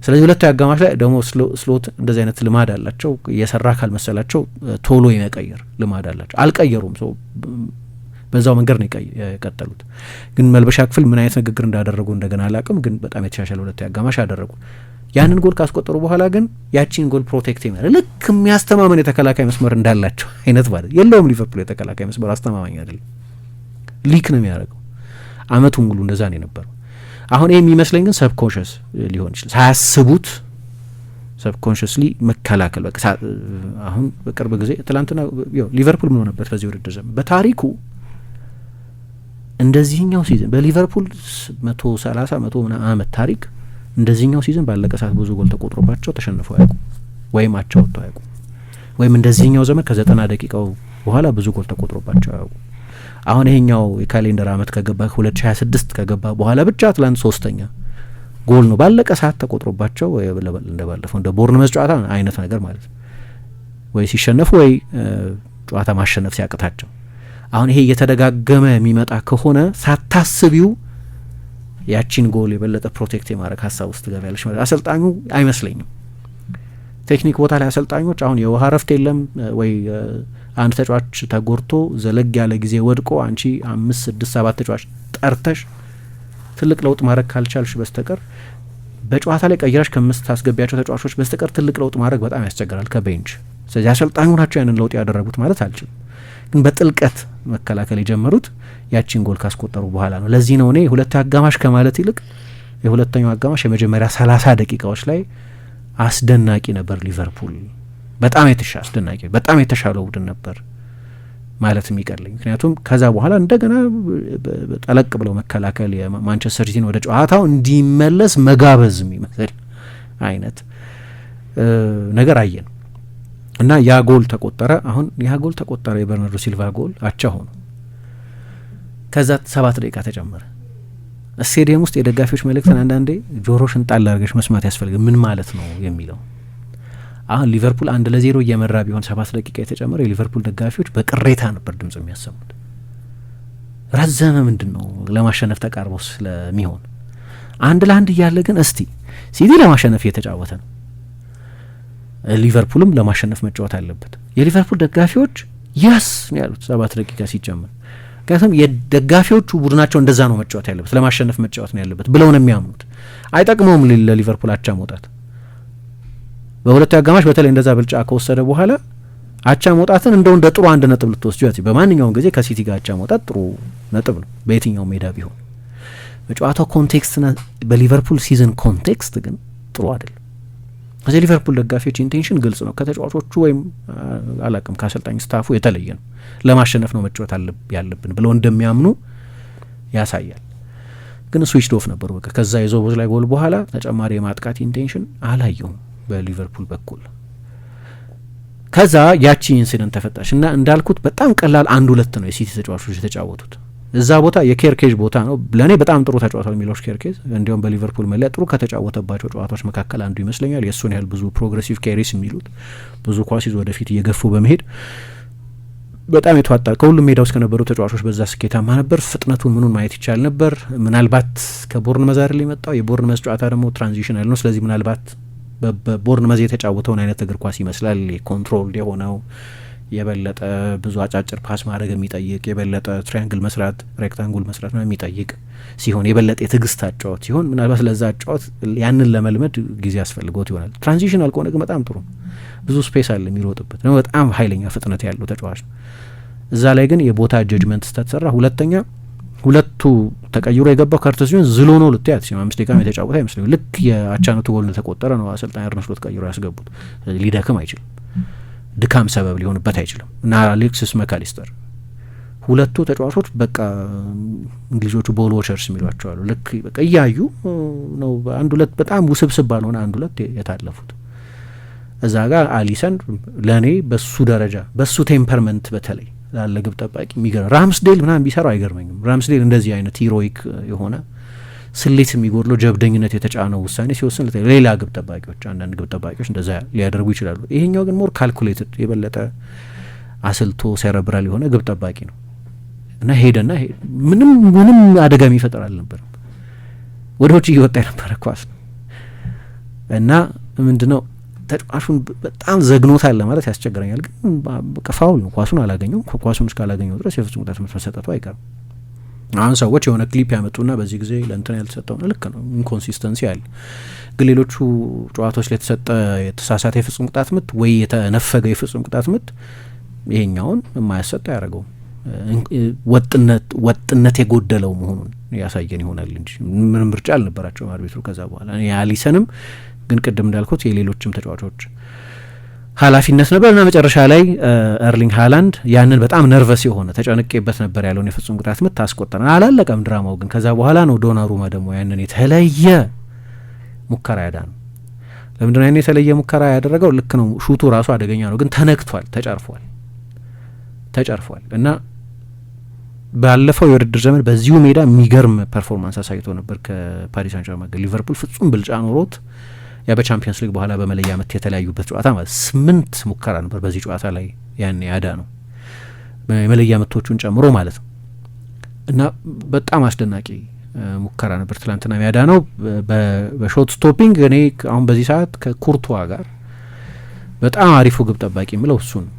ስለዚህ ሁለተኛው አጋማሽ ላይ ደግሞ ስሎት እንደዚህ አይነት ልማድ አላቸው። እየሰራ ካልመሰላቸው ቶሎ የመቀየር ልማድ አላቸው። አልቀየሩም። ሰው በዛው መንገድ ነው የቀጠሉት። ግን መልበሻ ክፍል ምን አይነት ንግግር እንዳደረጉ እንደገና አላቅም፣ ግን በጣም የተሻሻለ ሁለተኛው አጋማሽ አደረጉ። ያንን ጎል ካስቆጠሩ በኋላ ግን ያቺን ጎል ፕሮቴክት የሚያደርግ ልክ የሚያስተማመን የተከላካይ መስመር እንዳላቸው አይነት ማለት የለውም። ሊቨርፑል የተከላካይ መስመር አስተማማኝ አይደለም፣ ሊክ ነው የሚያደርገው። አመቱን ሙሉ እንደዛ ነው የነበረው። አሁን ይህ የሚመስለኝ ግን ሰብኮንሽስ ሊሆን ይችላል፣ ሳያስቡት ሰብኮንሽስሊ መከላከል። በቃ አሁን በቅርብ ጊዜ ትላንትና ሊቨርፑል ምን ሆነበት በዚህ ውድድር ዘመን በታሪኩ እንደዚህኛው ሲዝን በሊቨርፑል 130 ዓመት ታሪክ እንደዚህኛው ሲዝን ባለቀ ሰዓት ብዙ ጎል ተቆጥሮባቸው ተሸንፈው አያውቁም፣ ወይም አቻ ወጥተው አያውቁም። ወይም እንደዚህኛው ዘመን ከ90 ደቂቃው በኋላ ብዙ ጎል ተቆጥሮባቸው አያውቁም። አሁን ይሄኛው የካሌንደር አመት ከገባ 2026 ከገባ በኋላ ብቻ አትላንት 3ኛ ጎል ነው ባለቀ ሰዓት ተቆጥሮባቸው እንደባለፈው እንደ ቦርንመዝ ጨዋታ አይነት ነገር ማለት ነው። ወይ ሲሸነፉ ወይ ጨዋታ ማሸነፍ ሲያቅታቸው። አሁን ይሄ እየተደጋገመ የሚመጣ ከሆነ ሳታስቢው ያቺን ጎል የበለጠ ፕሮቴክት የማድረግ ሀሳብ ውስጥ ገባያለች ማለት አሰልጣኙ አይመስለኝም። ቴክኒክ ቦታ ላይ አሰልጣኞች አሁን የውሃ ረፍት የለም ወይ አንድ ተጫዋች ተጎድቶ ዘለግ ያለ ጊዜ ወድቆ አንቺ 5 6 7 ተጫዋች ጠርተሽ ትልቅ ለውጥ ማድረግ ካልቻልሽ በስተቀር በጨዋታ ላይ ቀይራሽ ከምታስገቢያቸው ተጫዋቾች በስተቀር ትልቅ ለውጥ ማድረግ በጣም ያስቸግራል ከቤንች። ስለዚህ አሰልጣኙ ናቸው ያንን ለውጥ ያደረጉት ማለት አልችልም፣ ግን በጥልቀት መከላከል የጀመሩት ያቺን ጎል ካስቆጠሩ በኋላ ነው። ለዚህ ነው እኔ ሁለተኛው አጋማሽ ከማለት ይልቅ የሁለተኛው አጋማሽ የመጀመሪያ 30 ደቂቃዎች ላይ አስደናቂ ነበር ሊቨርፑል። በጣም አስደናቂ በጣም የተሻለው ቡድን ነበር ማለት የሚቀርልኝ። ምክንያቱም ከዛ በኋላ እንደገና ጠለቅ ብለው መከላከል የማንቸስተር ሲቲን ወደ ጨዋታው እንዲመለስ መጋበዝ የሚመስል አይነት ነገር አየን እና ያ ጎል ተቆጠረ። አሁን ያ ጎል ተቆጠረ፣ የበርናርዶ ሲልቫ ጎል አቻ ሆኖ ከዛ 7 ደቂቃ ተጨመረ። ስቴዲየም ውስጥ የደጋፊዎች መልእክትን አንዳንዴ ጆሮሽን ጣል አድርገሽ መስማት ያስፈልጋል። ምን ማለት ነው የሚለው አሁን ሊቨርፑል 1-0 እየመራ ቢሆን 7 ደቂቃ የተጨመረ የሊቨርፑል ደጋፊዎች በቅሬታ ነበር ድምጽ የሚያሰሙት። ረዘመ፣ ምንድን ነው ለማሸነፍ ተቃርቦ ስለሚሆን 1-1 እያለ ግን እስቲ ሲቲ ለማሸነፍ እየተጫወተ ነው፣ ሊቨርፑልም ለማሸነፍ መጫወት አለበት። የሊቨርፑል ደጋፊዎች ያስ ነው ያሉት 7 ደቂቃ ሲጨመር። ምክንያቱም የደጋፊዎቹ ቡድናቸው እንደዛ ነው መጫወት ያለበት፣ ለማሸነፍ መጫወት ነው ያለበት ብለው ነው የሚያምኑት። አይጠቅመውም ለሊቨርፑል አቻ መውጣት። በሁለተኛው አጋማሽ በተለይ እንደዛ ብልጫ ከወሰደ በኋላ አቻ መውጣትን እንደው እንደ ጥሩ አንድ ነጥብ ልትወስጂው። በማንኛውም ጊዜ ከሲቲ ጋር አቻ መውጣት ጥሩ ነጥብ ነው በየትኛው ሜዳ ቢሆን። በጨዋታው ኮንቴክስትና በሊቨርፑል ሲዝን ኮንቴክስት ግን ጥሩ አይደለም። እዚህ ሊቨርፑል ደጋፊዎች ኢንቴንሽን ግልጽ ነው። ከተጫዋቾቹ ወይም አላቅም ከአሰልጣኝ ስታፉ የተለየ ነው። ለማሸነፍ ነው መጫወት ያለብን ብለው እንደሚያምኑ ያሳያል። ግን ስዊችድ ኦፍ ነበሩ። በቃ ከዛ የዞቦዝ ላይ ጎል በኋላ ተጨማሪ የማጥቃት ኢንቴንሽን አላየውም በሊቨርፑል በኩል። ከዛ ያቺ ኢንሲደንት ተፈጣሽ እና እንዳልኩት በጣም ቀላል 1-2 ነው የሲቲ ተጫዋቾች የተጫወቱት። እዛ ቦታ የኬርኬዝ ቦታ ነው። ለእኔ በጣም ጥሩ ተጫዋታል ሚሎሽ ኬርኬዝ። እንዲሁም በሊቨርፑል መለያ ጥሩ ከተጫወተባቸው ጨዋታዎች መካከል አንዱ ይመስለኛል። የእሱን ያህል ብዙ ፕሮግሬሲቭ ኬሪስ የሚሉት ብዙ ኳስ ይዞ ወደፊት እየገፉ በመሄድ በጣም የተዋጣ ከሁሉም ሜዳ ውስጥ ከነበሩ ተጫዋቾች በዛ ስኬታማ ነበር። ፍጥነቱን ምኑን ማየት ይቻል ነበር። ምናልባት ከቦርንመዝ አይደል የመጣው የቦርንመዝ ጨዋታ ደግሞ ትራንዚሽናል ነው። ስለዚህ ምናልባት በቦርንመዝ የተጫወተውን አይነት እግር ኳስ ይመስላል። ኮንትሮል የሆነው የበለጠ ብዙ አጫጭር ፓስ ማድረግ የሚጠይቅ የበለጠ ትሪያንግል መስራት ሬክታንጉል መስራት ነው የሚጠይቅ ሲሆን የበለጠ የትዕግስት አጫወት ሲሆን ምናልባት ለዛ አጫወት ያንን ለመልመድ ጊዜ ያስፈልጎት ይሆናል። ትራንዚሽናል ከሆነ ግን በጣም ጥሩ ብዙ ስፔስ አለ የሚሮጥበት ነው። በጣም ኃይለኛ ፍጥነት ያለው ተጫዋች ነው። እዛ ላይ ግን የቦታ ጀጅመንት ስተተሰራ ሁለተኛ ሁለቱ ተቀይሮ የገባው ካርተስ ሲሆን ዝሎ ነው ልትያት ሲሆን 5 ደቂቃ የተጫወተ አይመስለኝም። ልክ የአቻነቱ ጎል እንደተቆጠረ ነው አሰልጣኝ አርነ ስሎት ቀይሮ ያስገቡት። ሊደክም አይችልም፣ ድካም ሰበብ ሊሆንበት አይችልም። እና አሌክሲስ መካሊስተር ሁለቱ ተጫዋቾች በቃ እንግሊዞቹ ቦል ዎቸርስ የሚሏቸው አሉ። ልክ በቃ እያዩ ነው አንድ ሁለት በጣም ውስብስብ ባልሆነ አንድ ሁለት የታለፉት። እዛ ጋር አሊሰን ለእኔ በሱ ደረጃ በሱ ቴምፐርመንት በተለይ ላለ ግብ ጠባቂ የሚገርም ራምስዴል ምናምን ቢሰራው አይገርመኝም። ራምስዴል እንደዚህ አይነት ሂሮይክ የሆነ ስሌት የሚጎድለው ጀብደኝነት የተጫነው ውሳኔ ሲወስን ሌላ ግብ ጠባቂዎች አንዳንድ ግብ ጠባቂዎች እንደዛ ሊያደርጉ ይችላሉ። ይሄኛው ግን ሞር ካልኩሌትድ የበለጠ አስልቶ ሴረብራል የሆነ ግብ ጠባቂ ነው እና ሄደና ምንም አደጋ የሚፈጠር አልነበረም። ወደ ውጭ እየወጣ የነበረ ኳስ ነው እና ምንድነው ተጫዋቹን በጣም ዘግኖታል ለማለት ያስቸግረኛል። ግን በቃ ፋውል ነው፣ ኳሱን አላገኘው። ኳሱን እስካላገኘው ድረስ የፍጹም ቅጣት ምት መሰጠቱ አይቀርም። አሁን ሰዎች የሆነ ክሊፕ ያመጡና በዚህ ጊዜ ለእንትን ያልተሰጠው ነው። ልክ ነው፣ ኢንኮንሲስተንሲ አለ። ግን ሌሎቹ ጨዋታዎች ላይ የተሰጠ የተሳሳተ የፍጹም ቅጣት ምት ወይ የተነፈገ የፍጹም ቅጣት ምት ይሄኛውን የማያሰጠ ያደረገው ወጥነት የጎደለው መሆኑን ያሳየን ይሆናል እንጂ ምንም ምርጫ አልነበራቸውም አርቢትሩ። ከዛ በኋላ የአሊሰንም ግን ቅድም እንዳልኩት የሌሎችም ተጫዋቾች ኃላፊነት ነበር እና መጨረሻ ላይ ኤርሊንግ ሃላንድ ያንን በጣም ነርቨስ የሆነ ተጨንቄበት ነበር ያለውን የፍጹም ቅጣት ምት አስቆጠረ። አላለቀም ድራማው ግን ከዛ በኋላ ነው ዶናሩማ ደግሞ ያንን የተለየ ሙከራ ያዳነው። ለምንድነው ያንን የተለየ ሙከራ ያደረገው? ልክ ነው ሹቱ ራሱ አደገኛ ነው፣ ግን ተነክቷል፣ ተጨርፏል እና ባለፈው የውድድር ዘመን በዚሁ ሜዳ የሚገርም ፐርፎርማንስ አሳይቶ ነበር ከፓሪስ ሳን ዠርማን ጋር። ሊቨርፑል ፍጹም ብልጫ ኖሮት ያ በቻምፒየንስ ሊግ በኋላ በመለያ ምት የተለያዩበት ጨዋታ ማለት 8 ሙከራ ነበር በዚህ ጨዋታ ላይ ያን ያዳ ነው የመለያ ምቶቹን ጨምሮ ማለት ነው። እና በጣም አስደናቂ ሙከራ ነበር ትላንትና ያዳ ነው በሾት ስቶፒንግ። እኔ አሁን በዚህ ሰዓት ከኩርቱዋ ጋር በጣም አሪፉ ግብ ጠባቂ የምለው እሱ ነው።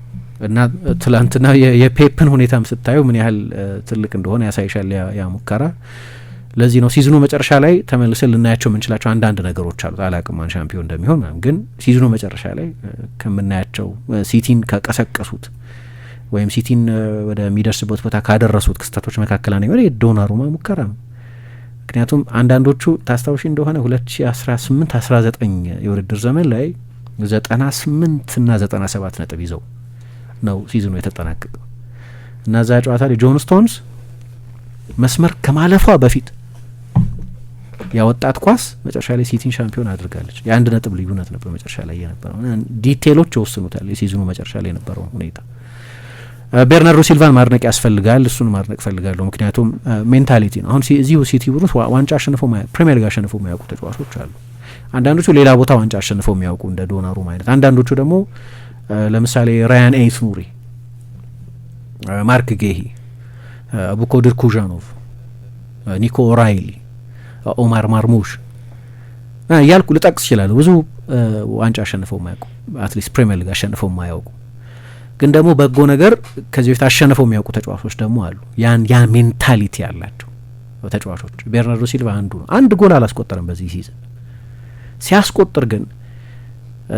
እና ትላንትና የፔፕን ሁኔታም ስታዩ ምን ያህል ትልቅ እንደሆነ ያሳይሻል ያ ሙከራ። ለዚህ ነው ሲዝኑ መጨረሻ ላይ ተመልሰን ልናያቸው የምንችላቸው አንዳንድ ነገሮች አሉ። አላቅም ማን ሻምፒዮን እንደሚሆን ግን ሲዝኑ መጨረሻ ላይ ከምናያቸው ሲቲን ከቀሰቀሱት ወይም ሲቲን ወደሚደርስበት ቦታ ካደረሱት ክስተቶች መካከል አንዱ የዶናሩማ ሙከራ ነው። ምክንያቱም አንዳንዶቹ ታስታውሺ እንደሆነ 2018-19 የውድድር ዘመን ላይ 98 እና 97 ነጥብ ይዘው ነው ሲዝኑ የተጠናቀቀው እና እዛ ጨዋታ ላይ ጆን ስቶንስ መስመር ከማለፏ በፊት ያወጣት ኳስ መጨረሻ ላይ ሲቲን ሻምፒዮን አድርጋለች። የአንድ ነጥብ ልዩነት ነበር መጨረሻ ላይ የነበረው። ዲቴሎች ይወስኑታል የሲዝኑ መጨረሻ ላይ የነበረው ሁኔታ። ቤርናርዶ ሲልቫን ማድነቅ ያስፈልጋል። እሱን ማድነቅ ፈልጋለሁ ምክንያቱም ሜንታሊቲ ነው። አሁን እዚሁ ሲቲ ቡድን ዋንጫ አሸንፈው ፕሪሚየር ሊግ አሸንፈው የሚያውቁ ተጫዋቾች አሉ። አንዳንዶቹ ሌላ ቦታ ዋንጫ አሸንፈው የሚያውቁ እንደ ዶናሩማ አይነት፣ አንዳንዶቹ ደግሞ ለምሳሌ ራያን ኤይት ኑሪ፣ ማርክ ጌሂ፣ አቡኮድር ኩዣኖቭ፣ ኒኮ ኦራይሊ፣ ኦማር ማርሙሽ እያልኩ ልጠቅስ ይችላሉ። ብዙ ዋንጫ አሸንፈው የማያውቁ አትሊስት ፕሪሚየር ሊግ አሸንፈው የማያውቁ ግን ደግሞ በጎ ነገር ከዚህ በፊት አሸንፈው የሚያውቁ ተጫዋቾች ደግሞ አሉ። ያን ሜንታሊቲ ያላቸው ተጫዋቾች። ቤርናርዶ ሲልቫ አንዱ ነው። አንድ ጎል አላስቆጠረም በዚህ ሲዝን። ሲያስቆጥር ግን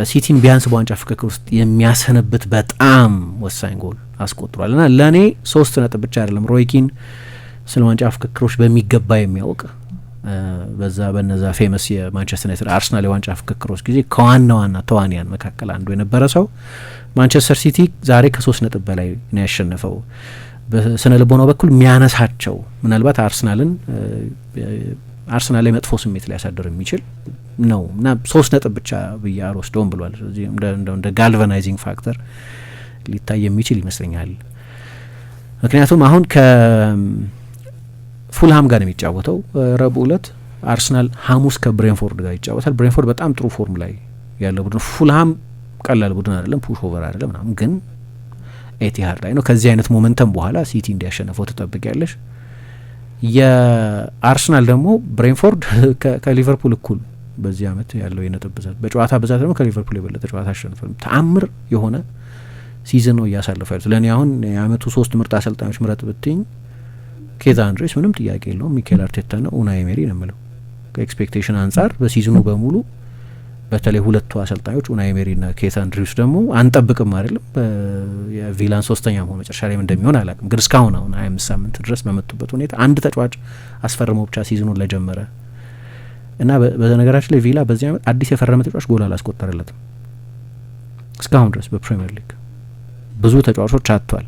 ሲቲን ቢያንስ በዋንጫ ፍክክር ውስጥ የሚያሰነብት በጣም ወሳኝ ጎል አስቆጥሯል እና ለእኔ 3 ነጥብ ብቻ አይደለም ሮይኪን ስለ ዋንጫ ፍክክሮች በሚገባ የሚያውቅ በነዛ ፌመስ የማንቸስተር ዩናይትድ አርሰናል የዋንጫ ፍክክሮች ጊዜ ከዋና ተዋንያን መካከል አንዱ የነበረ ሰው። ማንቸስተር ሲቲ ዛሬ ከ3 ነጥብ በላይ ነው ያሸነፈው። በስነ ልቦናው በኩል የሚያነሳቸው ምናልባት አርሰናል ላይ መጥፎ ስሜት ሊያሳድር የሚችል ነው እና 3 ነጥብ ብቻ ብዬ አልወስደውም ብሏል። ስለዚህ እንደ ጋልቫናይዚንግ ፋክተር ሊታይ የሚችል ይመስለኛል። ምክንያቱም አሁን ከፉልሃም ጋር የሚጫወተው ረቡዕ ዕለት፣ አርሰናል ሐሙስ ከብሬንፎርድ ጋር ይጫወታል። ብሬንፎርድ በጣም ጥሩ ፎርም ላይ ያለ ቡድን፣ ፉልሃም ቀላል ቡድን አይደለም፣ ፑሽ ኦቨር አይደለም ምናምን፣ ግን ኤቲሃድ ላይ ነው። ከዚህ አይነት ሞመንተም በኋላ ሲቲ እንዲያሸነፈው ትጠብቂያለሽ። የአርሰናል ደግሞ ብሬንፎርድ ከሊቨርፑል እኩል በዚህ አመት ያለው የነጥብ ብዛት፣ በጨዋታ ብዛት ደግሞ ከሊቨርፑል የበለጠ ጨዋታ አሸንፏል። ተአምር የሆነ ሲዝን ነው እያሳለፈ ያሉት። ለእኔ አሁን የአመቱ 3 ምርጥ አሰልጣኞች ምረጥ ብትኝ ኬዛ አንድሬስ ምንም ጥያቄ የለውም፣ ሚኬል አርቴታ ና ኡናይ ኤመሪ ነው የምለው። ከኤክስፔክቴሽን አንጻር በሲዝኑ በሙሉ በተለይ ሁለቱ አሰልጣኞች ኡናይ ኤመሪ ና ኬዛ አንድሬስ ደግሞ አንጠብቅም አይደለም የቪላን 3ኛ መሆን መጨረሻ ላይ እንደሚሆን አላውቅም፣ ግን እስካሁን አሁን 25 ሳምንት ድረስ በመጡበት ሁኔታ አንድ ተጫዋች አስፈርመው ብቻ ሲዝኑን ለጀመረ እና በነገራችን ላይ ቪላ በዚህ አመት አዲስ የፈረመ ተጫዋች ጎል አላስቆጠረለትም እስካሁን ድረስ በፕሪሚየር ሊግ ብዙ ተጫዋቾች አጥቷል።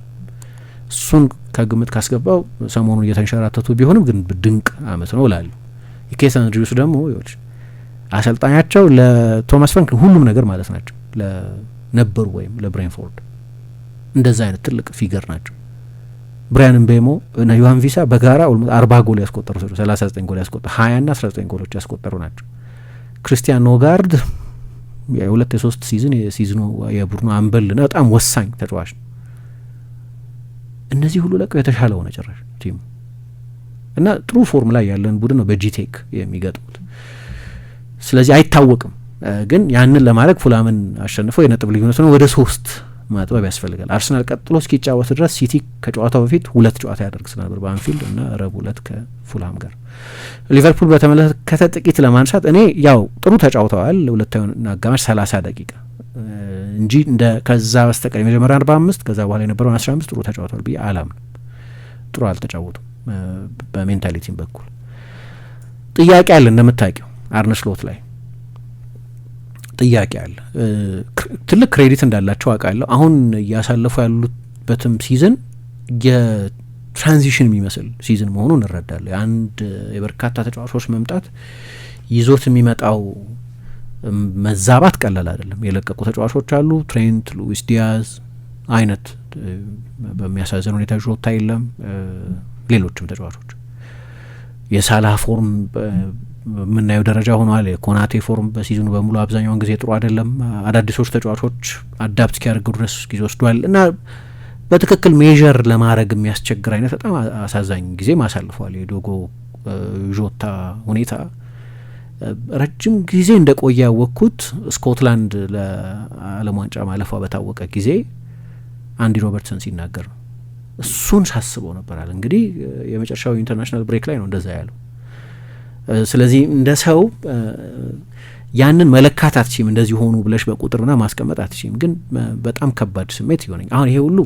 እሱን ከግምት ካስገባው ሰሞኑን እየተንሸራተቱ ቢሆንም ግን ድንቅ አመት ነው እላለሁ። የኬሳ አንድሪውስ ደግሞ ይወልሽ አሰልጣኛቸው ለቶማስ ፍራንክ ሁሉም ነገር ማለት ናቸው ለነበሩ ወይም ለብሬንፎርድ እንደዛ አይነት ትልቅ ፊገር ናቸው። ብራያን ምቤሞ እና ዮሃን ቪሳ በጋራ 40 ጎል ያስቆጠሩ 39 ጎል ያስቆጠሩ 20 እና 19 ጎሎች ያስቆጠሩ ናቸው። ክሪስቲያን ኖጋርድ የ2-3 ሲዝኑ የቡድኑ አምበል ነው፣ በጣም ወሳኝ ተጫዋች ነው። እነዚህ ሁሉ ለቀው የተሻለ ሆነ ጭራሽ ቲሙ እና ጥሩ ፎርም ላይ ያለን ቡድን ነው በጂቴክ የሚገጥሙት። ስለዚህ አይታወቅም፣ ግን ያንን ለማድረግ ፉላምን አሸንፈው የነጥብ ልዩነት ነው ወደ 3 ማጥበብ ያስፈልጋል። አርሰናል ቀጥሎ እስኪጫወት ድረስ ሲቲ ከጨዋታው በፊት 2 ጨዋታ ያደርግ ስለነበር በአንፊልድ እና ረቡዕ ዕለት ከፉልሃም ጋር። ሊቨርፑል በተመለከተ ጥቂት ለማንሳት እኔ ያው ጥሩ ተጫውተዋል ሁለተኛውን አጋማሽ 30 ደቂቃ እንጂ እንደ ከዛ በስተቀር የመጀመሪያ 45 ከዛ በኋላ የነበረውን 15 ጥሩ ተጫውተዋል ብዬ አላምንም። ጥሩ አልተጫወቱም። በሜንታሊቲም በኩል ጥያቄ አለ እንደምታውቂው አርነ ስሎት ላይ ጥያቄ አለ። ትልቅ ክሬዲት እንዳላቸው አውቃለሁ። አሁን እያሳለፉ ያሉበትም ሲዝን የትራንዚሽን የሚመስል ሲዝን መሆኑን እንረዳለን። አንድ የበርካታ ተጫዋቾች መምጣት ይዞት የሚመጣው መዛባት ቀላል አይደለም። የለቀቁ ተጫዋቾች አሉ፣ ትሬንት፣ ሉዊስ ዲያዝ አይነት በሚያሳዝን ሁኔታ ጆታ የለም፣ ሌሎችም ተጫዋቾች የሳላህ ፎርም የምናየው ደረጃ ሆኗል። የኮናቴ ፎርም በሲዝኑ በሙሉ አብዛኛውን ጊዜ ጥሩ አይደለም። አዳዲሶች ተጫዋቾች አዳፕት እስኪያደርጉ ድረስ ጊዜ ወስዷል እና በትክክል ሜዥር ለማድረግ የሚያስቸግር አይነት በጣም አሳዛኝ ጊዜ አሳልፏል። የዶጎ ጆታ ሁኔታ ረጅም ጊዜ እንደቆየ ያወቅኩት ስኮትላንድ ለዓለም ዋንጫ ማለፏ በታወቀ ጊዜ አንዲ ሮበርትሰን ሲናገር ነው። እሱን ሳስበው ነበራል። እንግዲህ የመጨረሻው ኢንተርናሽናል ብሬክ ላይ ነው እንደዛ ያለው። ስለዚህ እንደ ሰው ያንን መለካት አትችም፣ እንደዚህ ሆኑ ብለሽ በቁጥርና ማስቀመጥ አትችም። ግን በጣም ከባድ ስሜት ይሆነኝ። አሁን ይሄ ሁሉ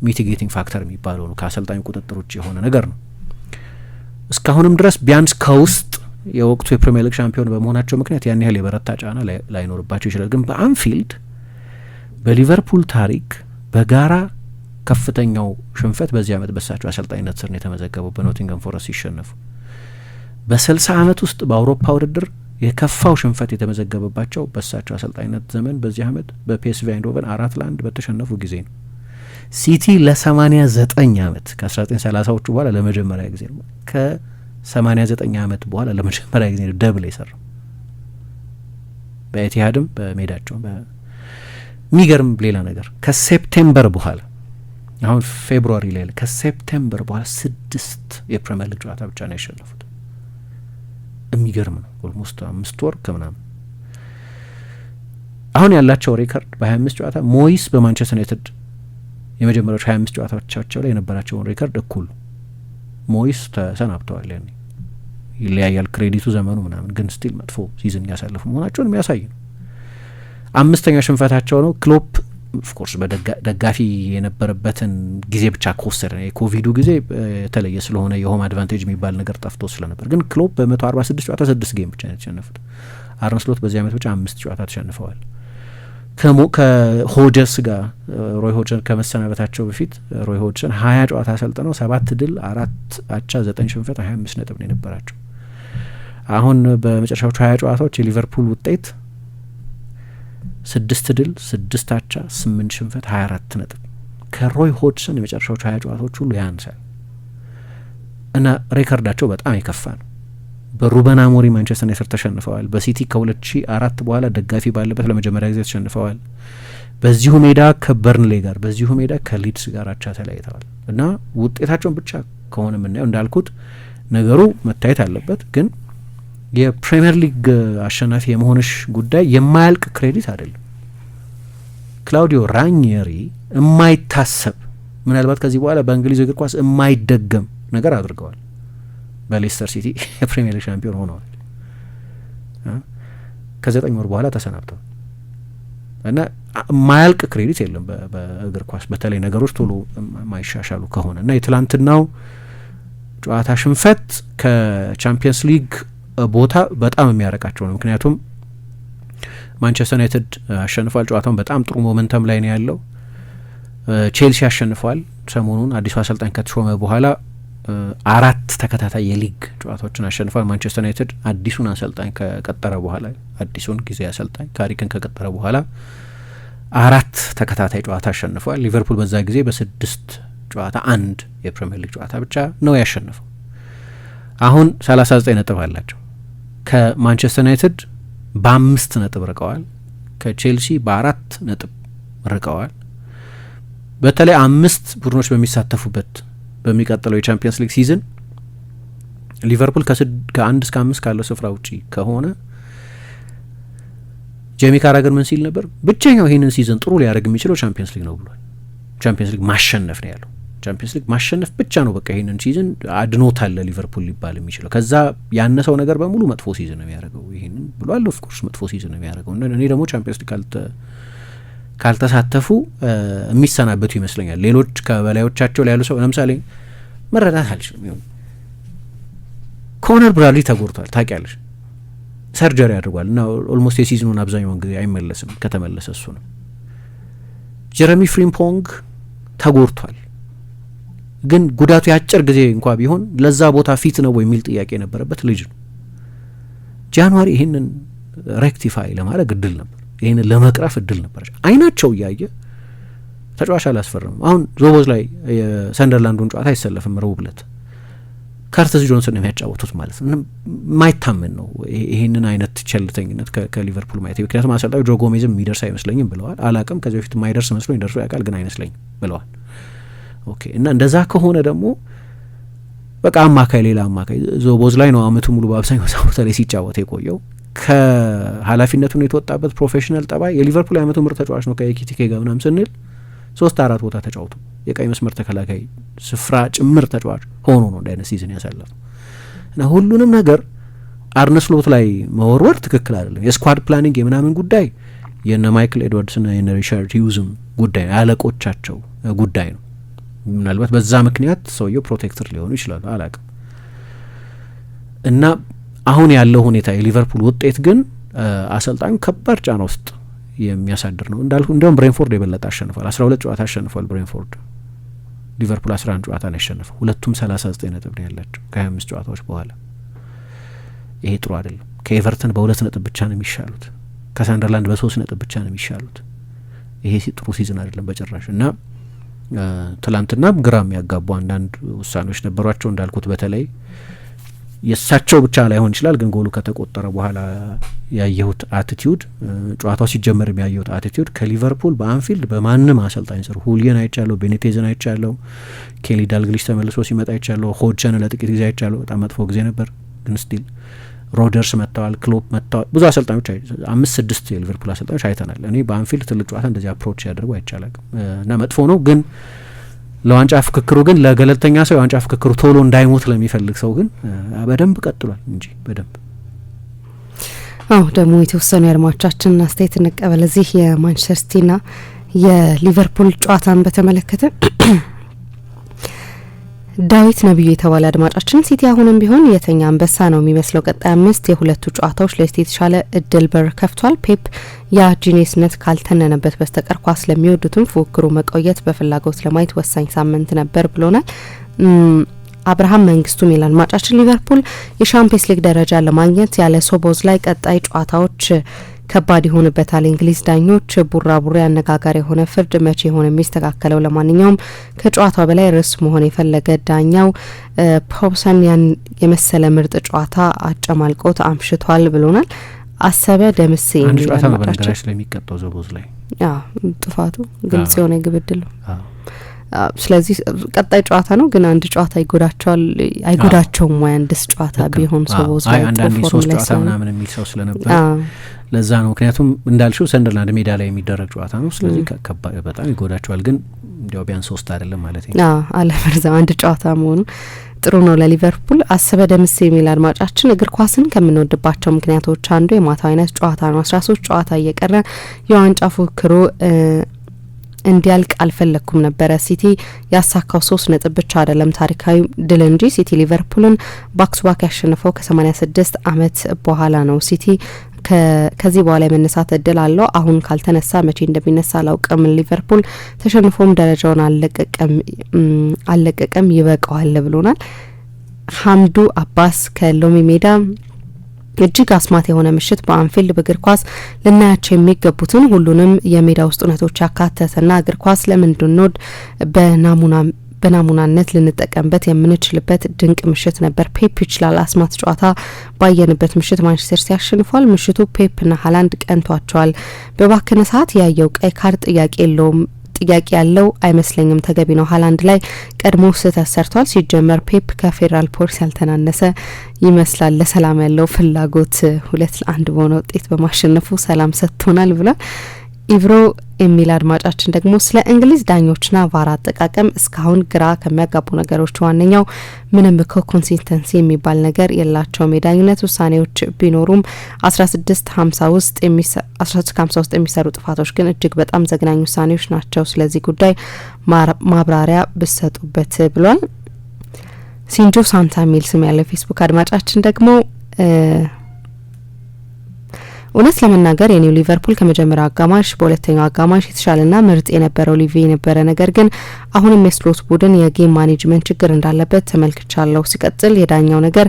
ሚቲጌቲንግ ፋክተር የሚባለው ነው፣ ከአሰልጣኝ ቁጥጥር ውጭ የሆነ ነገር ነው። እስካሁንም ድረስ ቢያንስ ከውስጥ የወቅቱ የፕሪሚየር ሊግ ሻምፒዮን በመሆናቸው ምክንያት ያን ያህል የበረታ ጫና ላይኖርባቸው ይችላል። ግን በአንፊልድ በሊቨርፑል ታሪክ በጋራ ከፍተኛው ሽንፈት በዚህ አመት በሳቸው አሰልጣኝነት ስር ነው የተመዘገበው። በኖቲንገም ፎረስት ሲሸነፉ በ60 አመት ውስጥ በአውሮፓ ውድድር የከፋው ሽንፈት የተመዘገበባቸው በሳቸው አሰልጣኝነት ዘመን በዚህ አመት በፒኤስቪ አይንድሆቨን 4-1 በተሸነፉ ጊዜ ነው። ሲቲ ለ89 አመት ከ1930ዎቹ በኋላ ለመጀመሪያ ጊዜ ነው፣ ከ89 አመት በኋላ ለመጀመሪያ ጊዜ ነው ደብል የሰራው በኤቲሃድም በሜዳቸው። የሚገርም ሌላ ነገር ከሴፕቴምበር በኋላ አሁን ፌብሩዋሪ ላይ ከሴፕቴምበር በኋላ 6 የፕሪሚየር ሊግ ጨዋታ ብቻ ነው ያሸነፉት። የሚገርም ነው። ኦልሞስት 5 ወር ከምናምን። አሁን ያላቸው ሬከርድ በ25 ጨዋታ ሞይስ በማንቸስተር ዩናይትድ የመጀመሪያዎቹ 25 ጨዋታዎቻቸው ላይ የነበራቸውን ሬከርድ እኩል ሞይስ ተሰናብተዋል። ያኔ ይለያያል ክሬዲቱ ዘመኑ ምናምን፣ ግን ስቲል መጥፎ ሲዝን እያሳለፉ መሆናቸውን የሚያሳይ ነው። 5ኛ ሽንፈታቸው ነው። ክሎፕ ኦፍኮርስ በደጋፊ የነበረበትን ጊዜ ብቻ ከወሰደ የኮቪዱ ጊዜ የተለየ ስለሆነ የሆም አድቫንቴጅ የሚባል ነገር ጠፍቶ ስለነበር፣ ግን ክሎፕ በ146 ጨዋታ 6 ጌም ብቻ ነው የተሸነፉት። አርነ ስሎት በዚህ አመት ብቻ 5 ጨዋታ ተሸንፈዋል። ከሆጀስ ጋር ሮይ ሆጀን ከመሰናበታቸው በፊት ሮይ ሆጀን 20 ጨዋታ አሰልጥነው 7 ድል 4 አቻ 9 ሽንፈት 25 ነጥብ ነው የነበራቸው። አሁን በመጨረሻዎቹ 20 ጨዋታዎች የሊቨርፑል ውጤት 6 ድል 6 አቻ 8 ሽንፈት 24 ነጥብ ከሮይ ሆጅሰን የመጨረሻዎቹ 20 ጨዋታዎች ሁሉ ያንሳል እና ሬከርዳቸው በጣም የከፋ ነው። በሩበን አሞሪም ማንቸስተር ዩናይትድ ተሸንፈዋል። በሲቲ ከ2004 በኋላ ደጋፊ ባለበት ለመጀመሪያ ጊዜ ተሸንፈዋል። በዚሁ ሜዳ ከበርንሌ ጋር በዚሁ ሜዳ ከሊድስ ጋር አቻ ተለያይተዋል እና ውጤታቸውን ብቻ ከሆነ የምናየው እንዳልኩት ነገሩ መታየት አለበት። ግን የፕሪሚየር ሊግ አሸናፊ የመሆንሽ ጉዳይ የማያልቅ ክሬዲት አይደለም። ክላውዲዮ ራኒየሪ የማይታሰብ ምናልባት ከዚህ በኋላ በእንግሊዝ እግር ኳስ የማይደገም ነገር አድርገዋል። በሌስተር ሲቲ የፕሪሚየር ሊግ ሻምፒዮን ሆነዋል። ከ9 ወር በኋላ ተሰናብተዋል እና የማያልቅ ክሬዲት የለም በእግር ኳስ በተለይ ነገሮች ቶሎ የማይሻሻሉ ከሆነ እና የትላንትናው ጨዋታ ሽንፈት ከቻምፒየንስ ሊግ ቦታ በጣም የሚያረቃቸው ነው። ምክንያቱም ማንቸስተር ዩናይትድ አሸንፏል። ጨዋታውን በጣም ጥሩ ሞመንተም ላይ ነው ያለው። ቼልሲ አሸንፏል። ሰሞኑን አዲሱ አሰልጣኝ ከተሾመ በኋላ 4 ተከታታይ የሊግ ጨዋታዎችን አሸንፏል። ማንቸስተር ዩናይትድ አዲሱን አሰልጣኝ ከቀጠረ በኋላ አዲሱን ጊዜ አሰልጣኝ ካሪክን ከቀጠረ በኋላ 4 ተከታታይ ጨዋታ አሸንፏል። ሊቨርፑል በዛ ጊዜ በ6 ጨዋታ 1 የፕሪሚየር ሊግ ጨዋታ ብቻ ነው ያሸነፈው። አሁን 39 ነጥብ አላቸው። ከማንቸስተር ዩናይትድ በ5 ነጥብ ርቀዋል። ከቼልሲ በ4 ነጥብ ርቀዋል። በተለይ 5 ቡድኖች በሚሳተፉበት በሚቀጥለው የቻምፒየንስ ሊግ ሲዝን ሊቨርፑል ከ1 እስከ 5 ካለው ስፍራ ውጪ ከሆነ ጄሚ ካራገር ምን ሲል ነበር? ብቸኛው ይህንን ሲዝን ጥሩ ሊያደርግ የሚችለው ቻምፒየንስ ሊግ ነው ብሏል። ቻምፒየንስ ሊግ ማሸነፍ ነው ያለው። ቻምፒየንስ ሊግ ማሸነፍ ብቻ ነው በቃ ይህንን ሲዝን አድኖታል ሊቨርፑል ሊባል የሚችለው። ከዛ ያነሰው ነገር በሙሉ መጥፎ ሲዝን ነው የሚያደርገው ይህንን ብሏል። ኦፍ ኮርስ መጥፎ ሲዝን ነው የሚያደርገው እና እኔ ደግሞ ቻምፒየንስ ሊግ ካልተሳተፉ የሚሰናበቱ ይመስለኛል። ሌሎች ከበላዮቻቸው ላይ ያሉ ሰው ለምሳሌ መረዳት አልችልም። ይሁን ኮነር ብራድሊ ተጎድቷል ታውቂያለሽ፣ ሰርጀሪ አድርጓል እና ኦልሞስት የሲዝኑን አብዛኛውን ጊዜ አይመለስም። ከተመለሰ እሱ ነው። ጀረሚ ፍሪምፖንግ ተጎድቷል፣ ግን ጉዳቱ የአጭር ጊዜ እንኳ ቢሆን ለዛ ቦታ ፊት ነው የሚል ጥያቄ የነበረበት ልጅ ነው። ጃንዋሪ ይህንን ሬክቲፋይ ለማድረግ እድል ነበር፣ ይህንን ለመቅረፍ እድል ነበር። አይናቸው እያየ ተጫዋች አላስፈረምም። አሁን ዞቦዝ ላይ የሰንደርላንዱን ጨዋታ አይሰለፍም። ረቡዕ ዕለት ካርተስ ጆንሰን ነው የሚያጫወቱት ማለት ነው። የማይታመን ነው ይህንን አይነት ቸልተኝነት ከሊቨርፑል ማየት። ምክንያቱም አሰልጣኙ ጆ ጎሜዝም የሚደርስ አይመስለኝም ብለዋል። አላቅም ከዚህ በፊት የማይደርስ መስሎኝ ደርሶ ያውቃል ግን አይመስለኝም ብለዋል። ኦኬ እና እንደዛ ከሆነ ደግሞ በቃ አማካይ ሌላ አማካይ ዞቦዝ ላይ ነው አመቱ ሙሉ በአብዛኛው ቦታ ላይ ሲጫወት የቆየው። ከኃላፊነቱን የተወጣበት ፕሮፌሽናል ጠባይ የሊቨርፑል አመቱ ምርጥ ተጫዋች ነው ከኤኪቲኬ ጋር ምናምን ስንል 3-4 ቦታ ተጫውቶ የቀይ መስመር ተከላካይ ስፍራ ጭምር ተጫዋች ሆኖ ነው እንደ አይነት ሲዝን ያሳለፈው እና ሁሉንም ነገር አርነ ስሎት ላይ መወርወር ትክክል አይደለም። የስኳድ ፕላኒንግ የምናምን ጉዳይ የነ ማይክል ኤድዋርድስና የነ ሪቻርድ ሂውዝም ጉዳይ አለቆቻቸው ጉዳይ ነው። ምናልባት በዛ ምክንያት ሰውየው ፕሮቴክተር ሊሆኑ ይችላሉ አላቅም። እና አሁን ያለው ሁኔታ የሊቨርፑል ውጤት ግን አሰልጣኙ ከባድ ጫና ውስጥ የሚያሳድር ነው እንዳልኩ። እንደውም ብሬንፎርድ የበለጠ አሸንፏል። 12 ጨዋታ አሸንፏል ብሬንፎርድ። ሊቨርፑል 11 ጨዋታ ነው ያሸነፈው። ሁለቱም 39 ነጥብ ነው ያላቸው ከ25 ጨዋታዎች በኋላ። ይሄ ጥሩ አይደለም። ከኤቨርተን በ2 ነጥብ ብቻ ነው የሚሻሉት። ከሳንደርላንድ በ3 ነጥብ ብቻ ነው የሚሻሉት። ይሄ ጥሩ ሲዝን አይደለም በጭራሽ። እና ትላንትና ግራ የሚያጋቡ አንዳንድ ውሳኔዎች ነበሯቸው እንዳልኩት። በተለይ የእሳቸው ብቻ ላይሆን ይችላል ግን ጎሉ ከተቆጠረ በኋላ ያየሁት አቲቲዩድ፣ ጨዋታው ሲጀመር ያየሁት አቲቲዩድ ከሊቨርፑል በአንፊልድ በማንም አሰልጣኝ ስር ሁሊየን አይቻለሁ፣ ቤኒቴዝን አይቻለሁ፣ ኬሊ ዳልግሊሽ ተመልሶ ሲመጣ አይቻለሁ፣ ሆድሰን ለጥቂት ጊዜ አይቻለሁ። በጣም መጥፎ ጊዜ ነበር ግን ስቲል ሮደርስ መጥተዋል፣ ክሎፕ መጥተዋል። ብዙ አሰልጣኞች 5-6 የሊቨርፑል አሰልጣኞች አይተናል። እኔ በአንፊልድ ትልቅ ጨዋታ እንደዚህ አፕሮች ያደርጉ አይቻላቅም እና መጥፎ ነው ግን ለዋንጫ ፍክክሩ ግን ለገለልተኛ ሰው የዋንጫ ፍክክሩ ቶሎ እንዳይሞት ለሚፈልግ ሰው ግን በደንብ ቀጥሏል እንጂ በደንብ ደግሞ የተወሰኑ የአድማጮቻችንን አስተያየት እንቀበል። እዚህ የማንቸስተር ሲቲና የሊቨርፑል ጨዋታን በተመለከተ ዳዊት ነብዩ የተባለ አድማጫችን ሲቲ አሁንም ቢሆን የተኛ አንበሳ ነው የሚመስለው። ቀጣይ 5 የሁለቱ ጨዋታዎች ለሲቲ የተሻለ እድል በር ከፍቷል። ፔፕ የጂኒስነት ካልተነነበት በስተቀር ኳስ ለሚወዱትም ፉክክሩ መቆየት በፍላጎት ለማየት ወሳኝ ሳምንት ነበር ብሎናል። አብርሃም መንግስቱ ይላል አድማጫችን ሊቨርፑል የሻምፒየንስ ሊግ ደረጃ ለማግኘት ያለ ሶቦዝ ላይ ቀጣይ ጨዋታዎች ከባድ ይሆንበታል። እንግሊዝ ዳኞች ቡራቡሬ አነጋጋሪ የሆነ ፍርድ መቼ ሆነ የሚስተካከለው? ለማንኛውም ከጨዋታው በላይ ርዕስ መሆን የፈለገ ዳኛው ፖብሰን ያን የመሰለ ምርጥ ጨዋታ አጨማልቆት አምሽቷል ብሎናል። አሰበ ደምሴ አንድ ጨዋታ ነው በነገራችን ላይ የሚቀጣው ዘቦዝ ላይ ጥፋቱ ግልጽ የሆነ ግብድል ነው። ስለዚህ ቀጣይ ጨዋታ ነው ግን አንድ ጨዋታ ይጎዳቸዋል አይጎዳቸውም ወይ አንድስ ጨዋታ ቢሆን ዘቦዝ ላይ አንዳንድ ሶስት ጨዋታ ምናምን የሚል ሰው ስለነበር ለዛ ነው። ምክንያቱም እንዳልሽው ሰንደርላንድ ሜዳ ላይ የሚደረግ ጨዋታ ነው። ስለዚህ በጣም ይጎዳቸዋል ግን እንዲያው ቢያንስ 3 አይደለም ማለት ነው። አለበለዚያ አንድ ጨዋታ መሆኑ ጥሩ ነው ለሊቨርፑል። አሰበ ደምሴ የሚል አድማጫችን እግር ኳስን ከምንወድባቸው ምክንያቶች አንዱ የማታው አይነት ጨዋታ ነው። 13 ጨዋታ እየቀረ የዋንጫ ፉክክሩ እንዲያልቅ አልፈለኩም ነበረ። ሲቲ ያሳካው 3 ነጥብ ብቻ አይደለም ታሪካዊ ድል እንጂ ሲቲ ሊቨርፑልን ባክ ቱ ባክ ያሸነፈው ከ86 ዓመት በኋላ ነው። ሲቲ ከዚህ በኋላ የመነሳት እድል አለው። አሁን ካልተነሳ መቼ እንደሚነሳ አላውቅም። ሊቨርፑል ተሸንፎም ደረጃውን አልለቀቀም ይበቃዋል ብሎናል። ሀምዱ አባስ ከሎሚ ሜዳ እጅግ አስማት የሆነ ምሽት በአንፊልድ በእግር ኳስ ልናያቸው የሚገቡትን ሁሉንም የሜዳ ውስጥ እውነቶች ያካተተና እግር ኳስ ለምን እንድንወድ በናሙናነት ልንጠቀምበት የምንችልበት ድንቅ ምሽት ነበር። ፔፕ ይችላል አስማት ጨዋታ ባየንበት ምሽት ማንቸስተር ሲቲ አሸንፏል። ምሽቱ ፔፕና ሃላንድ ቀንቷቸዋል። በባከነ ሰዓት ያየው ቀይ ካርድ ጥያቄ ያለው አይመስለኝም። ተገቢ ነው። ሃላንድ ላይ ቀድሞ ስህተት ሰርቷል። ሲጀመር ፔፕ ከፌዴራል ፖሊስ ያልተናነሰ ይመስላል። ለሰላም ያለው ፍላጎት 2-1 በሆነ ውጤት በማሸነፉ ሰላም ሰጥቶናል ብሏል። ኢብሮ የሚል አድማጫችን ደግሞ ስለ እንግሊዝ ዳኞችና ቫር አጠቃቀም እስካሁን ግራ ከሚያጋቡ ነገሮች ዋነኛው ምንም ኮንሲስተንሲ የሚባል ነገር የላቸውም። የዳኝነት ውሳኔዎች ቢኖሩም 1650 ውስጥ የሚሰሩ ጥፋቶች ግን እጅግ በጣም ዘግናኝ ውሳኔዎች ናቸው። ስለዚህ ጉዳይ ማብራሪያ ብሰጡበት ብሏል። ሲንጆ ሳንታ የሚል ስም ያለው ፌስቡክ አድማጫችን ደግሞ እውነት ለመናገር የኒው ሊቨርፑል ከመጀመሪያው አጋማሽ በሁለተኛው አጋማሽ የተሻለና ምርጥ የነበረው ሊቪ የነበረ ነገር ግን አሁንም የስሎት ቡድን የጌም ማኔጅመንት ችግር እንዳለበት ተመልክቻለሁ። ሲቀጥል የዳኛው ነገር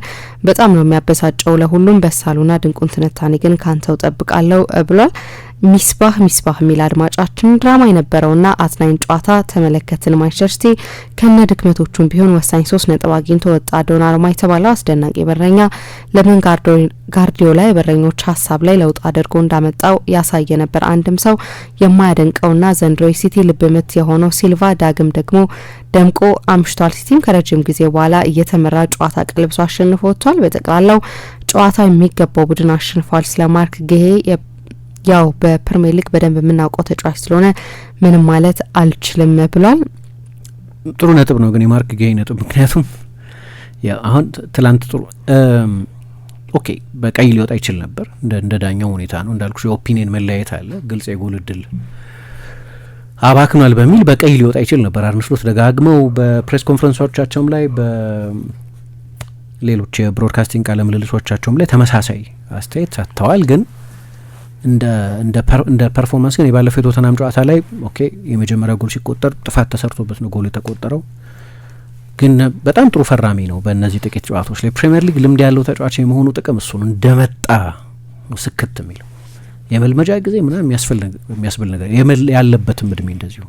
በጣም ነው የሚያበሳጨው። ለሁሉም በሳሉና ድንቁን ትንታኔ ግን ካንተው ጠብቃለሁ ብሏል። ሚስባህ የሚል አድማጫችን ድራማ የነበረውና አዝናኝ ጨዋታ ተመለከትን። ማንቸስተር ሲቲ ከነ ድክመቶቹም ቢሆን ወሳኝ 3 ነጥብ አግኝቶ ወጣ። ዶናሩማ የተባለው አስደናቂ በረኛ ለምን ጋርዲዮላ የበረኞች ሀሳብ ላይ ለውጥ አድርጎ እንዳመጣው ያሳየ ነበር። አንድም ሰው የማያደንቀውና ዘንድሮ ሲቲ ልብ ምት የሆነው ሲልቫ ዳግም ደግሞ ደምቆ አምሽቷል። ሲቲም ከረጅም ጊዜ በኋላ እየተመራ ጨዋታ ቀልብሶ አሸንፎ ወጥቷል። በጠቅላላው ጨዋታ የሚገባው ቡድን አሸንፏል። ስለ ማርክ ጌሄ ያው በፕሪሚየር ሊግ በደንብ የምናውቀው ተጫዋች ስለሆነ ምንም ማለት አልችልም ብሏል። ጥሩ ነጥብ ነው ግን የማርክ ጌይ ነጥብ። ምክንያቱም ያው አሁን ትላንት ጥሩ ኦኬ በቀይ ሊወጣ ይችል ነበር እንደ ዳኛው ሁኔታ ነው እንዳልኩሽ የኦፒኒየን መለያየት አለ። ግልጽ የጎል እድል አባክኗል በሚል በቀይ ሊወጣ ይችል ነበር። አርነ ስሎት ደጋግመው በፕሬስ ኮንፈረንሶቻቸውም ላይ በሌሎች የብሮድካስቲንግ ቃለ ምልልሶቻቸውም ላይ ተመሳሳይ አስተያየት ሰጥተዋል። ግን እንደ ፐርፎርማንስ ግን የባለፈው የቶተናም ጨዋታ ላይ ኦኬ የመጀመሪያ ጎል ሲቆጠር ጥፋት ተሰርቶበት ነው ጎል የተቆጠረው። ግን በጣም ጥሩ ፈራሚ ነው። በእነዚህ ጥቂት ጨዋታዎች ላይ ፕሪሚየር ሊግ ልምድ ያለው ተጫዋች የመሆኑ ጥቅም እሱ ነው። እንደመጣ ስክት የሚለው የመልመጃ ጊዜ ምናምን የሚያስብል ነገር ያለበትም እድሜ እንደዚሁ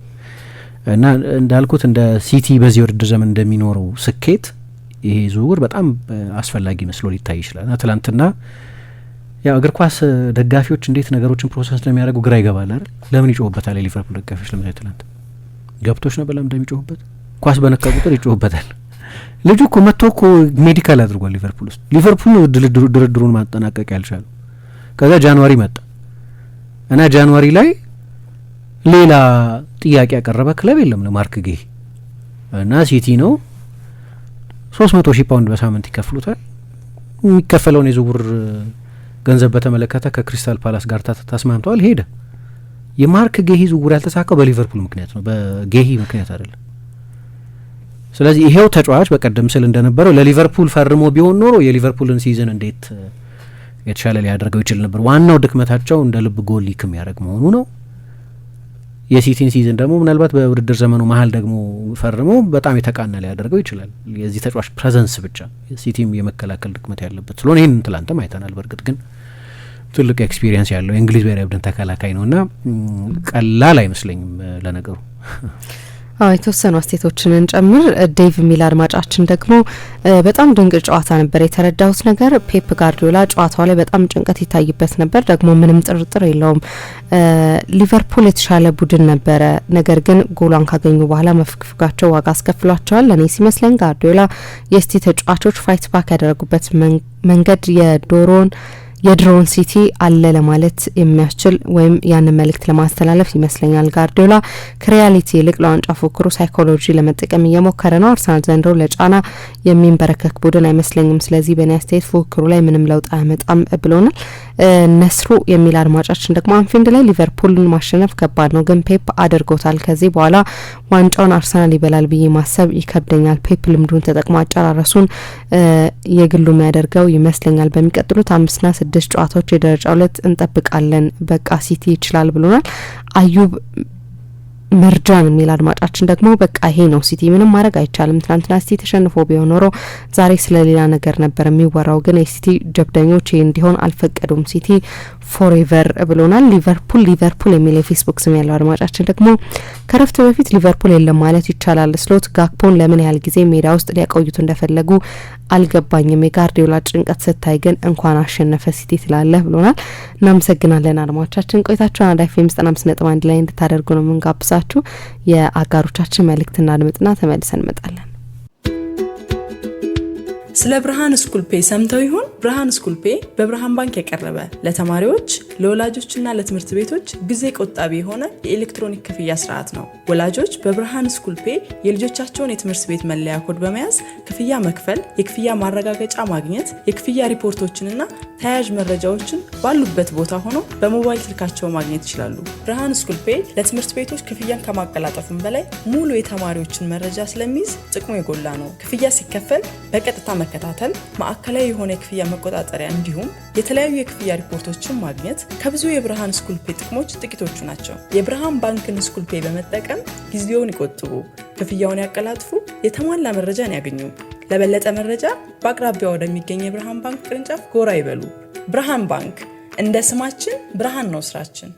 እና እንዳልኩት እንደ ሲቲ በዚህ ውድድር ዘመን እንደሚኖረው ስኬት ይሄ ዝውውር በጣም አስፈላጊ መስሎ ሊታይ ይችላል። እና ትላንትና ያው እግር ኳስ ደጋፊዎች እንዴት ነገሮችን ፕሮሰስ እንደሚያደርጉ ግራ ይገባል አይደል? ለምን ይጮሁበታል? የሊቨርፑል ደጋፊዎች ለምን ትላንት ገብቶች ነበር ለምን እንደሚጮሁበት? ኳስ በነካ ቁጥር ይጮሁበታል። ልጁ እኮ መጥቶ እኮ ሜዲካል አድርጓል ሊቨርፑል ውስጥ። ሊቨርፑል ድርድሩን ማጠናቀቅ ያልቻሉ። ከዛ ጃንዋሪ መጣ እና ጃንዋሪ ላይ ሌላ ጥያቄ ያቀረበ ክለብ የለም ለማርክ ጌይ እና ሲቲ ነው 300,000 ፓውንድ በሳምንት ይከፍሉታል። የሚከፈለውን የዝውውር ገንዘብ በተመለከተ ከክሪስታል ፓላስ ጋር ተስማምተዋል። ሄደ። የማርክ ጌይ ዝውውር ያልተሳካው በሊቨርፑል ምክንያት ነው፣ በጌይ ምክንያት አይደለም። ስለዚህ ይሄው ተጫዋች በቀደም ስል እንደነበረው ለሊቨርፑል ፈርሞ ቢሆን ኖሮ የሊቨርፑልን ሲዝን እንዴት የተሻለ ሊያደርገው ይችል ነበር። ዋናው ድክመታቸው እንደ ልብ ጎል ሊክ የሚያደርግ መሆኑ ነው። የሲቲን ሲዝን ደግሞ ምናልባት በውድድር ዘመኑ መሀል ደግሞ ፈርሞ በጣም የተቃና ሊያደርገው ይችላል። የዚህ ተጫዋች ፕሬዘንስ ብቻ ሲቲም የመከላከል ድክመት ያለበት ስለሆነ ይህን ትላንትም አይተናል። በእርግጥ ግን ትልቅ ኤክስፒሪየንስ ያለው የእንግሊዝ ብሔራዊ ቡድን ተከላካይ ነው እና ቀላል አይመስለኝም ለነገሩ። የተወሰኑ አስተያየቶችን እንጨምር። ዴቭ ሚል አድማጫችን ደግሞ በጣም ድንቅ ጨዋታ ነበር። የተረዳሁት ነገር ፔፕ ጋርዲዮላ ጨዋታው ላይ በጣም ጭንቀት ይታይበት ነበር። ደግሞ ምንም ጥርጥር የለውም ሊቨርፑል የተሻለ ቡድን ነበረ። ነገር ግን ጎሏን ካገኙ በኋላ መፍግፍጋቸው ዋጋ አስከፍሏቸዋል። ለኔ ሲመስለኝ ጋርዲዮላ የሲቲ ተጫዋቾች ፋይት ባክ ያደረጉበት መንገድ የድሮን ሲቲ አለ ለማለት የሚያስችል ወይም ያንን መልእክት ለማስተላለፍ ይመስለኛል። ጋርዲዮላ ከሪያሊቲ ይልቅ ለዋንጫ ፉክሩ ሳይኮሎጂ ለመጠቀም እየሞከረ ነው። አርሰናል ዘንድሮ ለጫና የሚንበረከክ ቡድን አይመስለኝም። ስለዚህ በእኔ አስተያየት ፉክሩ ላይ ምንም ለውጥ አያመጣም ብሎናል። ነስሩ የሚል አድማጫችን ደግሞ አንፊልድ ላይ ሊቨርፑልን ማሸነፍ ከባድ ነው፣ ግን ፔፕ አድርጎታል። ከዚህ በኋላ ዋንጫውን አርሰናል ይበላል ብዬ ማሰብ ይከብደኛል። ፔፕ ልምዱን ተጠቅሞ አጨራረሱን የግሉ የሚያደርገው ይመስለኛል። በሚቀጥሉት 5ና 6 ጨዋታዎች የደረጃ 2 እንጠብቃለን። በቃ ሲቲ ይችላል ብሎናል። አዩብ መርጃን የሚል አድማጫችን ደግሞ በቃ ይሄ ነው ሲቲ ምንም ማድረግ አይቻልም። ትናንትና ሲቲ ተሸንፎ ቢሆን ኖሮ ዛሬ ስለሌላ ነገር ነበር የሚወራው፣ ግን የሲቲ ጀብደኞች ይሄ እንዲሆን አልፈቀዱም። ሲቲ ፎሬቨር ብሎናል። ሊቨርፑል የሚል የፌስቡክ ስም ያለው አድማጫችን ደግሞ ከረፍት በፊት ሊቨርፑል የለም ማለት ይቻላል። ስሎት ጋክፖን ለምን ያህል ጊዜ ሜዳ ውስጥ ሊያቆዩት እንደፈለጉ አልገባኝም። የጋርዲዮላ ጭንቀት ስታይ ግን እንኳን አሸነፈ ሲቲ ትላለህ ብሎናል። እናመሰግናለን አድማጮቻችን። ቆይታችሁን አዳይ ፌም 95.1 ላይ እንድታደርጉ ነው የምንጋብዛችሁ። የአጋሮቻችን መልእክትና አድምጥና ተመልሰን እንመጣለን። ስለ ብርሃን ስኩል ፔይ ሰምተው ይሆን? ብርሃን ስኩል ፔይ በብርሃን ባንክ የቀረበ ለተማሪዎች ለወላጆችና ለትምህርት ቤቶች ጊዜ ቆጣቢ የሆነ የኤሌክትሮኒክ ክፍያ ስርዓት ነው። ወላጆች በብርሃን ስኩል ፔይ የልጆቻቸውን የትምህርት ቤት መለያ ኮድ በመያዝ ክፍያ መክፈል፣ የክፍያ ማረጋገጫ ማግኘት፣ የክፍያ ሪፖርቶችንና ተያያዥ መረጃዎችን ባሉበት ቦታ ሆነው በሞባይል ስልካቸው ማግኘት ይችላሉ። ብርሃን ስኩል ፔይ ለትምህርት ቤቶች ክፍያን ከማቀላጠፉም በላይ ሙሉ የተማሪዎችን መረጃ ስለሚይዝ ጥቅሙ የጎላ ነው። ክፍያ ሲከፈል በቀጥታ መከታተል፣ ማዕከላዊ የሆነ የክፍያ መቆጣጠሪያ እንዲሁም የተለያዩ የክፍያ ሪፖርቶችን ማግኘት ከብዙ የብርሃን ስኩል ፔይ ጥቅሞች ጥቂቶቹ ናቸው። የብርሃን ባንክን ስኩል ፔይ በመጠቀም ጊዜውን ይቆጥቡ፣ ክፍያውን ያቀላጥፉ፣ የተሟላ መረጃን ያገኙ። ለበለጠ መረጃ በአቅራቢያ ወደሚገኝ የብርሃን ባንክ ቅርንጫፍ ጎራ ይበሉ። ብርሃን ባንክ፣ እንደ ስማችን ብርሃን ነው ስራችን።